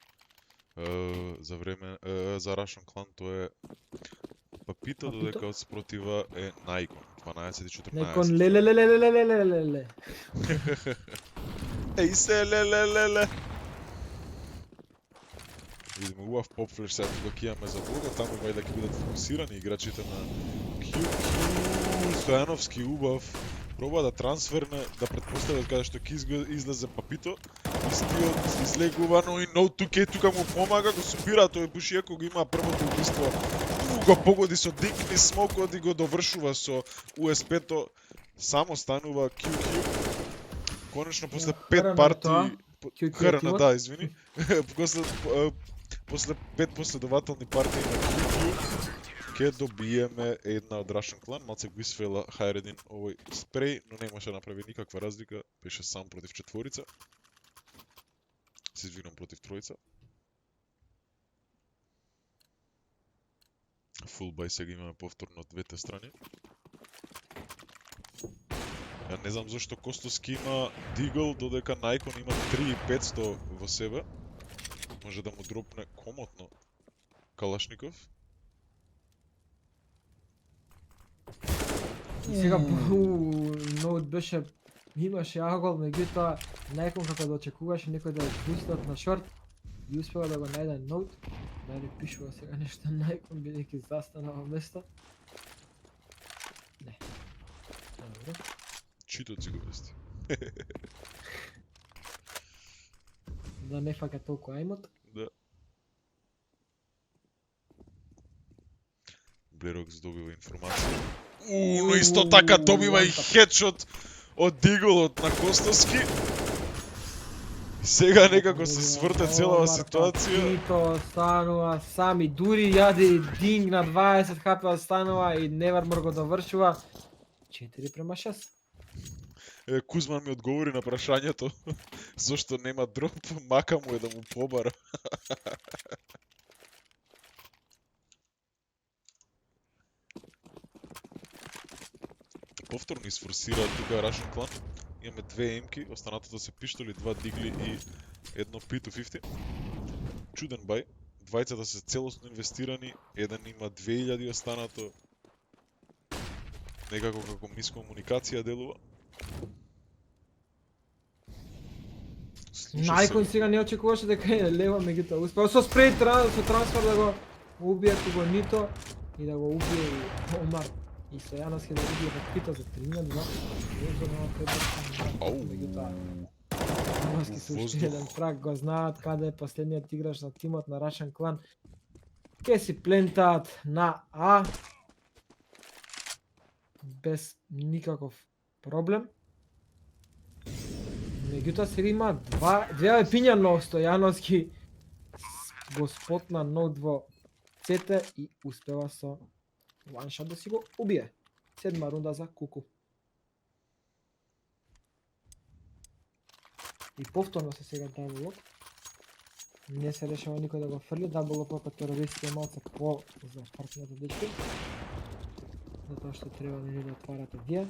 за време за Russian Clan, тоа е Папито, додека од спротива е Наикон, 12-14. Наикон леле. Еј се леле. Видиме убав попфлеш сега тука ќе имаме за Бога, таму вајде ќе бидат фокусирани играчите на QQ. Стојановски убав проба да трансферне, да претпостави од каде што ќе излезе Папито. Истиот излегува, но и No 2K тука му помага, го собира тој пушија кога има првото убиство. Го погоди со дикни смокот и го довршува со USP-то. Само станува QQ. Конечно после 5 партии Хрна, да, извини. После 5 последователни партии на QQ ќе добиеме една од Russian Clan. Малце го исфела Хайредин овој спреј, но не може да направи никаква разлика. Беше сам против четворица. Се извинам, против тројца. Full buy сега имаме повторно од двете страни. Ја не знам зашто Костоски има Дигл, додека Наикон има 3500 во себе. Може да му дропне комотно Калашников. И сега Ноут беше имаше агол, меѓутоа Наикон како да очекуваше некој да бустат на шорт и успева да го најде Ноут. Дали пишува сега нешто Наикон бидејќи застана во место. Не. Добро. Читот си го вести. Да не фака толку ајмот. Да. Блерокс добива информација. Но исто така добива и хедшот од диголот на Костоски. И сега некако се сврте целава ситуација. Папито станува сами, дури јаде динг на 20 хп станува и Nevermore го довршува 4:6. Кузман ми одговори на прашањето зошто нема дроп, мака му е да му побара. Повторно изфорсираат тука Russian Clan. Имаме две емки, останатото се пиштоли, два дигли и едно P250. Чуден бај. Двајцата се целосно инвестирани, еден има 2000 останато. Некако како мискомуникација делува. Најкон сега не очекуваше дека е лево, меѓутоа успеа со спреј со трансфер да го убие туго Нито и да го убие и Омар. И Стојановски да убие Папито за 3:2. Меѓутоа Стојановски се уште еден фраг, го знаат каде е последниот играч на тимот на Russian Clan. Ке си плентаат на А без никаков проблем. Меѓутоа сега има две пиња, но Стојановски го спотна Ноут во ЦТ и успева со one-shot да си го убие. 7 рунда за Куку. И повторно се сега даблоп. Не се решава никој да го фрли, даблопот терористите малце по за партијата дечки. Затоа што треба да отварате вие.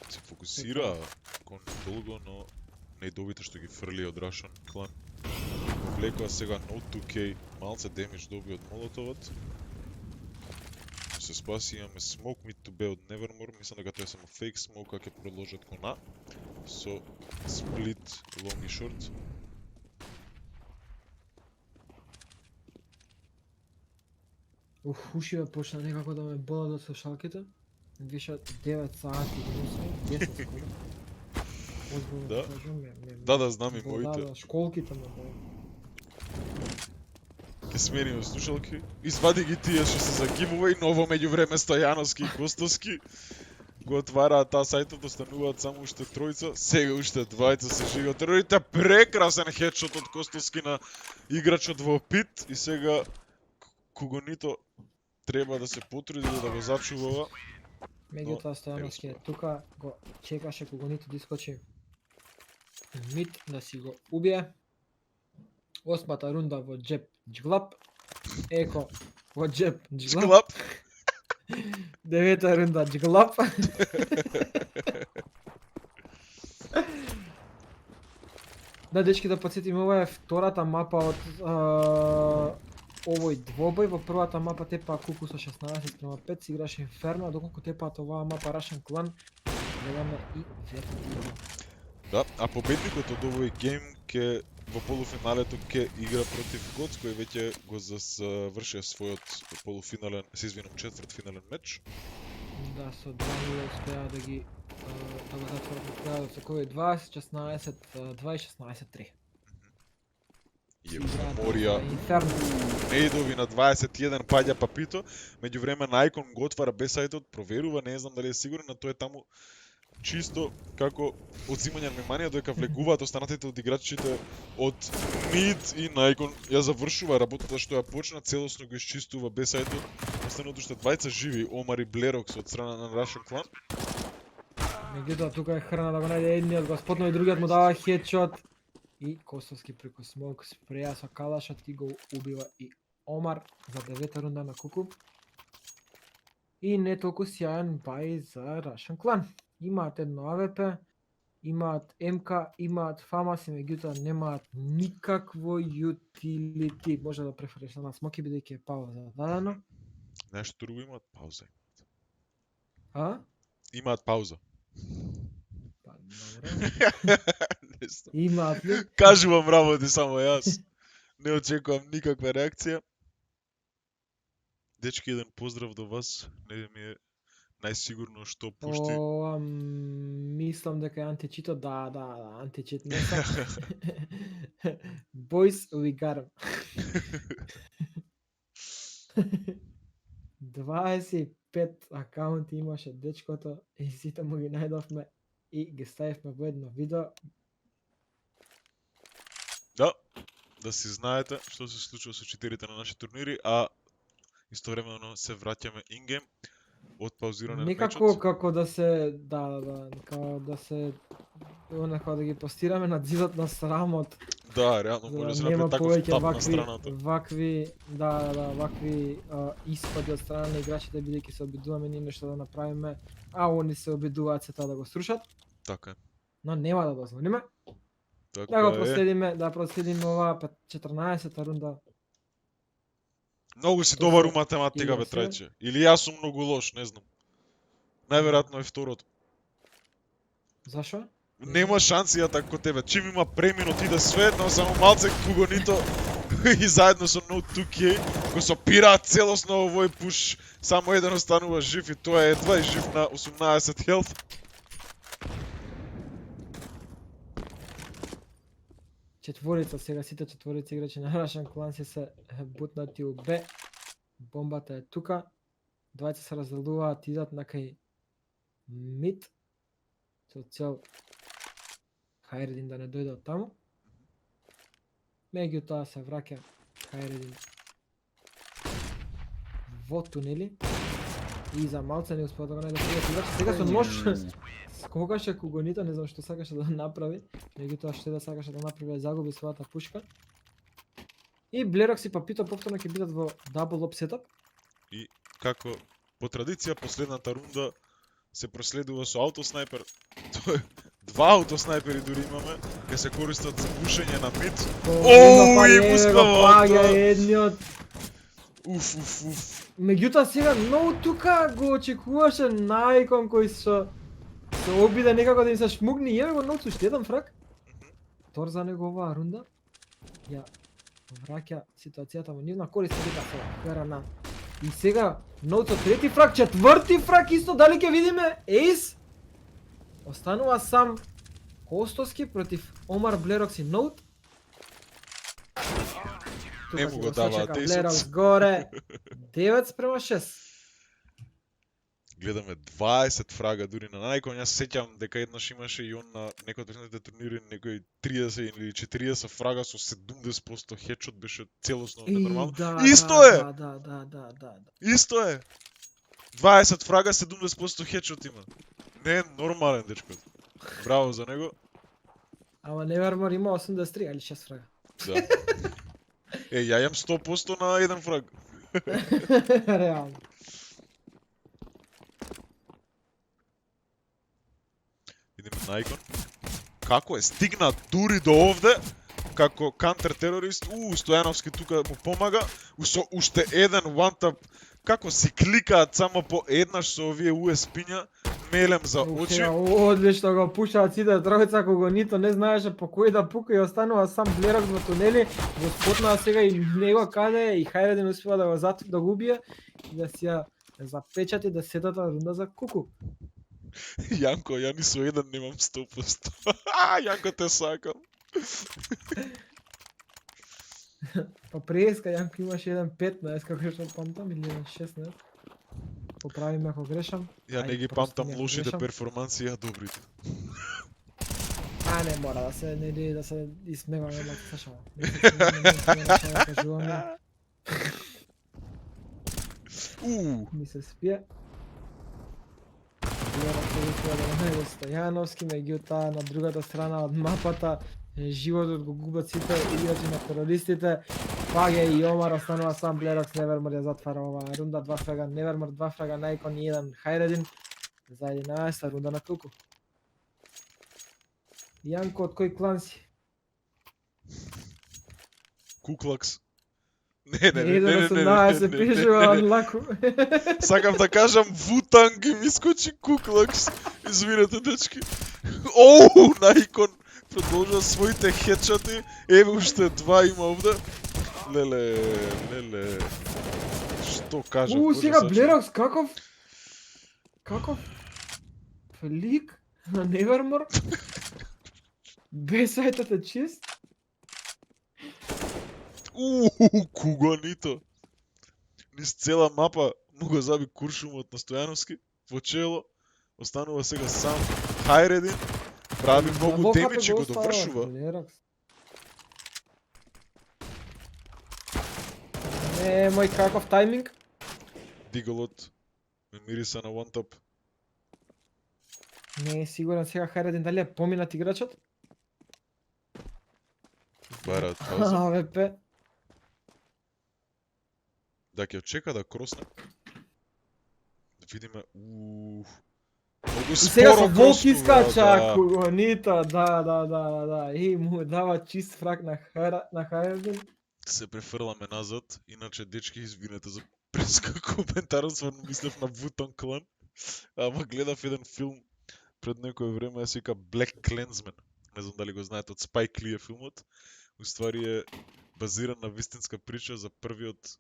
Се фокусира кон долго, но најдобите што ги фрли од Russian Clan. Влекува сега No 2K, малце демидж доби од молотовот. Се спаси, имаме Smoke Mid to B од Nevermore, мислам дека тоа е само fake smoke, ќе продолжат кон А. Со split long и short. Ушиве почна некако да ме болат од слушалките. Више 9 сати, 10 скоро. Да. Да, знам и моите. Да, школките ме болат. Ке смениме слушалки. Извади ги тие што се за giveaway, ново меѓувреме Стојановски и Костоски. го отвараат таа сајтот, остануваат само уште тројца, сега уште двајца се живеат. Терорите прекрасен хедшот од Костовски на играчот во Пит и сега Кугонито треба да се потруди да го зачува. Меѓутоа Стојановски е тука, го чекаше Кугонито да искочи мид да си го убие. Осмата рунда во джеп джглап. Еко во джеп джглап. Склап. Девета рунда джглап. Да, дечки, да подсетим, ова е втората мапа од овој двобој. Во првата мапа тепа Куку со 16:5 си играше Инферно, доколку тепаат оваа мапа Russian Clan, гледаме и Vertigo. Да, а победникот од овој гейм ке во полуфиналето ке игра против Гоц, кој веќе го завршија својот полуфинален, се извинам, четвртфинален меч. Да, со 2-0 успеа да ги да го затворат на крајот со кој 20-16-2 и 16-3. И Морија Инферно. Нейдови на 21 паѓа Папито, меѓувреме Најкон го отвара без сајтот, проверува, не знам дали е сигурен, но тој е таму чисто како одзимање на внимание, додека влегуваат останатите од играчите од Мид и Најкон ја завршува работата што ја почна, целосно го исчистува без сајтот, остануваат уште двајца живи, Омар и Блерокс од страна на Russian Clan. Меѓутоа тука е храна да го најде едниот, го спотно и другиот му дава хедшот. И Костовски преку смок спреја со калашот и го убива и Омар за 9-та рунда на Куку. И не толку сјаен бај за Russian Clan. Имаат едно АВП, имаат МК, имаат Фамаси, меѓутоа немаат никакво јутилити. Може да префериш на смоки бидејќи е пауза дадено. Нешто друго имаат пауза. А? Имаат пауза. Па, добро. Имаат ли? Кажувам работи само јас. Не очекувам никаква реакција. Дечки, еден поздрав до вас. Не ми е најсигурно што пушти. Мислам дека е античито, да, античит не сам. Boys, we got him. 25 акаунти имаше дечкото и сите му ги најдовме и ги ставивме во едно видео. Да си знаете што се случува со читерите на наши турнири, а истовремено се враќаме ингейм од паузирање на мечот. Некако како да се, како да се онака да ги постираме на зидот на срамот. Да, реално може да се направи таков тап на страната. Вакви испади од страна на играчите, бидејќи се обидуваме ние нешто да направиме, а они се обидуваат се тоа да го срушат. Така е. Но нема да дозволиме. Така Да го проследиме, оваа 14-та рунда. Многу си добар у математика, бе, трајче. Или јас сум многу лош, не знам. Најверојатно е второто. Зашо? Нема шанси ја така тебе. Чим има преминут иде све, но само малце Кугонито и заедно со No 2K го сопираат целосно овој пуш. Само еден останува жив и тоа е едва и жив на 18 health. Четворица, сега сите четворици играчи на Russian Clan се бутнати у Б. Бомбата е тука. Двајца се разделуваат, идат на кај мид. Со цел Хайредин да не дојде од таму. Меѓутоа се враќа Хайредин во тунели. И за малце не успеа да го најде. Сега со нож скокаше Кугонито, не знам што сакаше да направи, меѓутоа што да сакаше да направи е загуби својата пушка. И Блерокс и Папито повторно ќе бидат во дабл оп сетап. И како по традиција последната рунда се проследува со аутоснайпер. Два аутоснайпери дури имаме, ќе се користат за пушење на мид. И успеа едниот. Уф. Меѓутоа сега многу тука го очекуваше Најкон кој се обиде некако да им се шмугни, еве го Ноуц уште еден фраг. Тор за него оваа рунда ја враќа ситуацијата во нивна корист дека се Карана. И сега Ноуц трети фраг, четврти фраг исто, дали ќе видиме ейс? Останува сам Костовски против Омар, Блерокс и Ноут. Не му го даваат Блерокс горе 9:6. гледаме 20 фрага дури на најкон. Јас се сеќавам дека еднаш имаше и он на некој од последните турнири некој 30 или 40 фрага со 70% хедшот, беше целосно ненормално. Исто е! Да. Исто е! 20 фрага, 70% хедшот има. Не е нормален дечкот. Браво за него. Ама Nevermore има 83 или 6 фрага. Да. Ја имам 100% на еден фраг. Реално. Идеме на Icon. Како е стигнат дури до овде, како кантер-терорист, Стојановски тука му помага, со уште еден one-tap, како си кликаат само по еднаш со овие USB-ња, мелем за очи. Одлично го пушаат сите тројца, кога нито не знаеше по кој да пука и останува сам Блерок во тунели, го спотнаа сега и него каде е, и Хайредин успеа да го убие и да си ја запечати да седата рунда за куку. Јанко, ја ни со еден немам 100%. Јанко те сакам. Па преска Јанко имаше еден 15, како што памтам, или еден 16. Поправи ме ако грешам. Ја не ги памтам лошите перформанси, ја добрите. Не мора да се да се измеваме да се слушаме. Ми се спие. Блерок се успеа да најде Стојановски, меѓутоа на другата страна од мапата животот го губат сите играчи на терористите. Паѓа и Омар, останува сам Блерок, Nevermore ја затвара оваа рунда, 2 фрага Nevermore, 2 фрага Најкон и 1 Хайредин за 11 рунда на Куку. Јанко, од кој клан си? Куклакс. Не. се пишува од лаку. Сакам да кажам Вутанг и ми скочи Куклакс. Извинете, дечки. Најкон продолжува своите хедшоти. Еве уште 2 има овде. Леле. Што кажам? Сега Блерокс, каков флик на Nevermore? Без сајтот е чист? Кога нито. Низ цела мапа му го заби куршумот на Стојановски во чело. Останува сега сам Хайредин. Прави многу демидж и го довршува. Мој каков тајминг? Диголот ме мириса на one tap. Не е сигурен сега Хайредин дали е поминат играчот? Барат пауза. АВП. Да ќе чека да кросне. Да видиме. Многу И сега со споро волк кроснува, искача Кугонита, да. И му дава чист фраг на Хайредин. Се префрламе назад, иначе дечки извинете за преска коментарот, стварно мислев на Вутан клан. Ама гледав еден филм пред некое време, се вика Black Klansman. Не знам дали го знаете, од Спайк Ли е филмот. Уствари е базиран на вистинска прича за првиот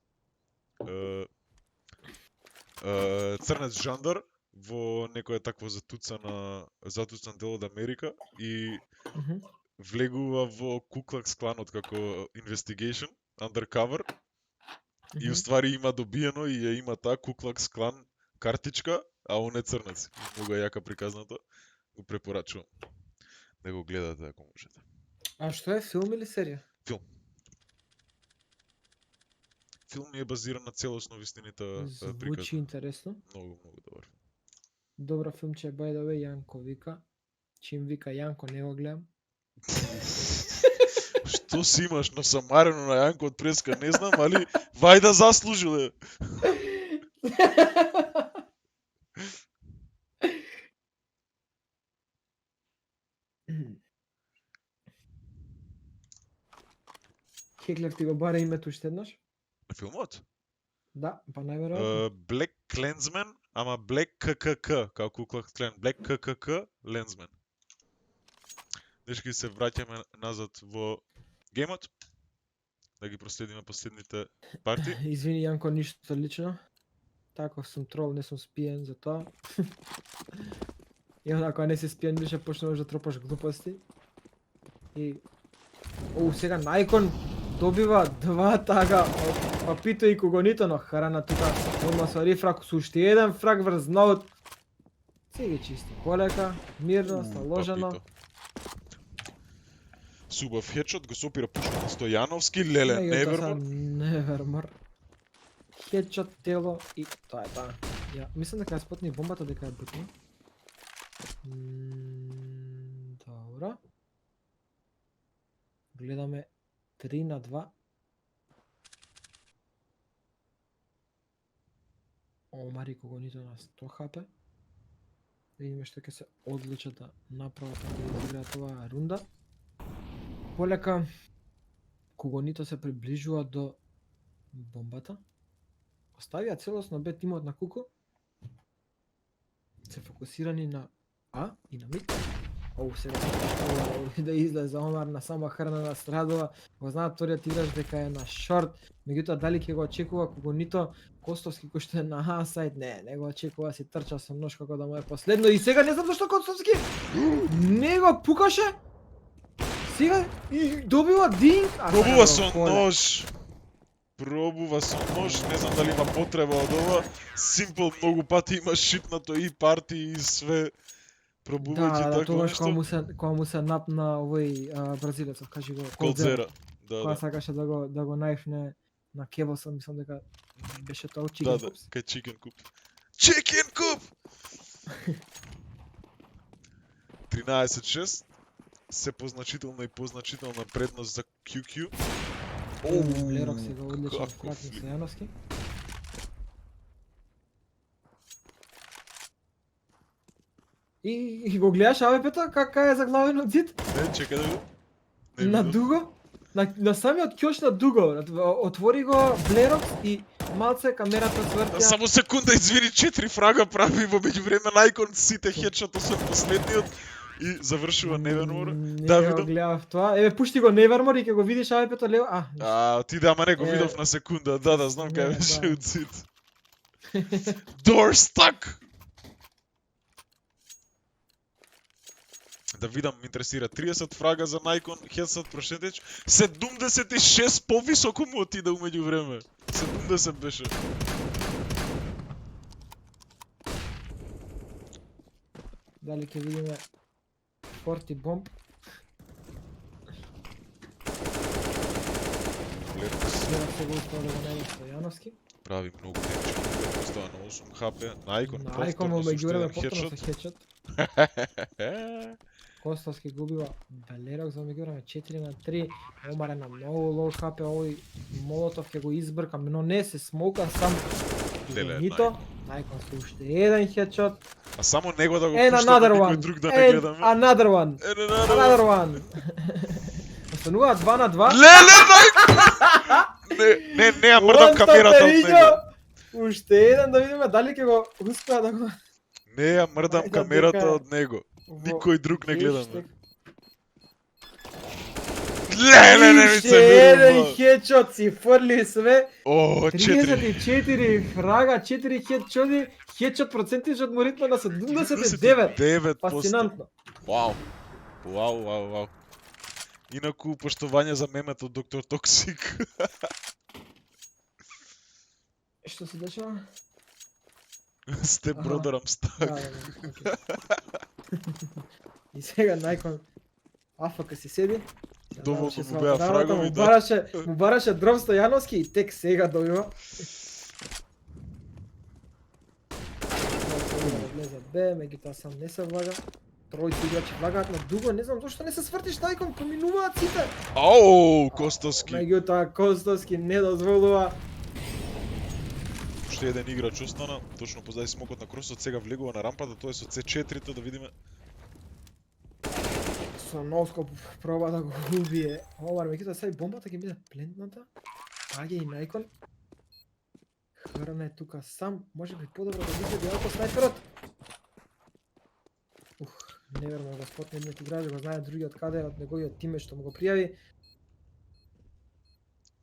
црнец жандар во некоја такво затуцан дел од Америка и влегува во Куклакс кланот како investigation, undercover, и уствари има добиено и ја има таа Куклакс клан картичка, а он е црнец. Многу е јака приказната, го препорачувам да го гледате ако можете. А што е, филм или серија? Филм. Филм е базиран на целосно вистинита приказна. Звучи интересно. Многу добар. Добра филмче, by the way, Јанко вика. Чим вика Јанко, не го гледам. Што си имаш на самарено на Јанко од преска, не знам, али вајда заслужил е. Хеклев ти го баре името уште еднаш? На филмот? Да, па најверојатно. Black Klansman, ама Black KKK, како Куклакс клан, Black KKK Lensman. Дечки, се враќаме назад во геймот, да ги проследиме последните парти. Извини, Јанко, ништо лично. Таков сум трол, не сум спиен за тоа. И онако не си спиен, више почнуваш да тропаш глупости. И... сега Најкон добива 2 тага од Папито и Кугонито, но Харана тука одма со рифрак со уште еден фраг врз ноут. Се ги чисти полека, мирно, сталожено. Папито. Субав хедшот, го сопира пушка на Стојановски, леле, невермор. Невермор. Хедшот, тело и тоа е тоа. Ја, мислам дека ја спотни бомбата дека ја бутна. Добро. Гледаме 3-2. Омари Кугонито на 100 хп. Видиме што ќе се одлучат да направат како да изиграат оваа рунда. Полека Кугонито се приближува до бомбата. Оставија целосно Б тимот на Куку. Се фокусирани на А и на мид. Оу, сега да излезе Омар на сама Храна на страдува. Го знаат вториот играч дека е на шорт. Меѓутоа дали ќе го очекува Кугонито, Костовски кој што е на А сайд, не го очекува, си трча со нож како да му е последно и сега не знам зашто Костовски не го пукаше. Сега и добива динг. Пробува со нож. Пробува со нож, не знам дали има потреба од ова. Симпл многу пати има шипнато и парти и све. Пробувајќи да, така тогаш нешто. кога му се напна овој бразилецов, кажи го, Колдзера. Да, кога да. сакаше да го најфне на Кевоса, мислам дека беше тоа Да, Chicken да, Cups. кај Chicken Coop. Chicken Coop! 13-6. Се позначителна и позначителна предност за QQ. Лерок си го одличен каков фрак на Стојановски. И го гледаш АВП-то кака е заглавен од зид? Не, чекај да видам. Не На видам. дуго? На самиот кјош на дуго. Отвори го Блерок и малце камерата свртја. Само секунда, извини, 4 фрага прави во меѓувреме најкон сите хедшот освен последниот и завршува Невермор. Да, Не го видам. гледав тоа. Еве пушти го Невермор и ќе го видиш АВП-то лево. Ти да, ама не го Е, видов на секунда. Да, знам кај не, беше да. од сит. Door stuck! Да видам, ме интересира 30 фрага за најкон, Headshot прошетеч, 76 повисоко му отида умеѓу време. 70 беше. Дали ќе видиме 40 бомб. Сега се го успеа да го најде Стојановски. Прави многу демчи, остава на 8 хп, најкон Најкон повторно со меѓу уште време еден повторно хедшот. со хедшот. Костовски губива Белерок за меѓу време 4-3. Омар е на многу лоу хп, овој Молотов ќе го избрка, но не се смоука сам. Леле, Нито, најкон со уште еден хедшот. А само него да го And пуштаме, another никој one. друг да не And гледаме. another one. Another one. Останува 2-2. Леле, не, ја мрдам камерата од него. Уште еден да видиме дали ќе го успеа да го... Не ја мрдам Ајде, камерата дека од него. во Никој друг не гледаме. хештег. Леле, не ми Уште се еден верува. хедшот си фрли све. О, 4. 34 фрага, 4 хедшоти, хедшот процентичот му ритма на 79. 9%. Фасцинантно. Вау. Вау. Инаку, поштовање за мемето Доктор Токсик. Што се дешава? Степ Аха. бродер I'm stuck. Да, И сега најкон АФК си седи. Сега Доволно заврши му својата беа работа, фрагови, му да. бараше дров Стојановски и тек сега добива. Влезе Б, меѓутоа сам не се влага. Тројци играчи влагаат на дуго, не знам зашто не се свртиш најкон, поминуваат сите. Ау, Костовски. Меѓутоа Костовски не дозволува. Уште еден играч остана, точно позади смокот на кросот, сега влегува на рампата, тоа е со C4-то, да видиме. Со носкоп проба да го убие. Омар, меѓутоа сега и бомбата ќе биде плентната. Аѓе и најкон. Храна е тука сам, може би подобро да види ако снайперот. Неверно го спотна едниот играч, го знае другиот каде од неговиот тимет што му го пријави.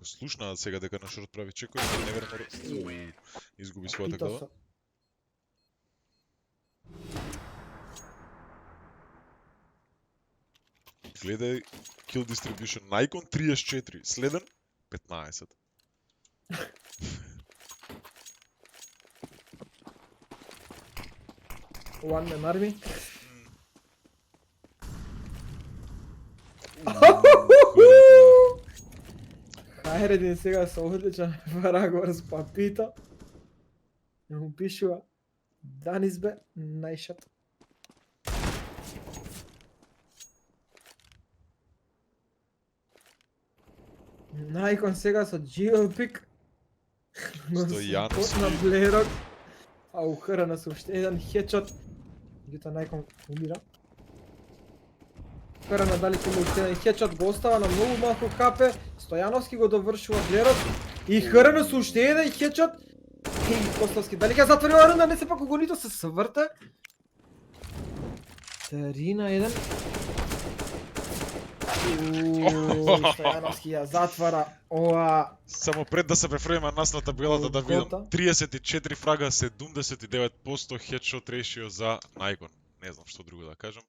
Слушнаат сега дека на шорт прави чекор, неверно изгуби својата Пито глава. со- Гледај kill distribution, најкон 34, следен 15. One man army. Хайредин сега се одлича Варагор с папито. Не му пишува. Данис бе, најшат. Најкон сега со Geopik. Стојановски. На Блерок. А ухрана со уште еден хедшот. Меѓутоа најкон умира. Ухрана дали ќе му уште еден хедшот го остава на многу малку капе. Стојановски го довршува Блерок. И храна со уште еден хедшот. И Костовски дали ќе затвори ова рунда, не се пак огонито се сврте. 3-1. Стојановски ја затвара ова. Само пред да се префрлиме нас на табелата да видам. Голгота. 34 фрага, 79% headshot ratio за Најкон. Не знам што друго да кажам.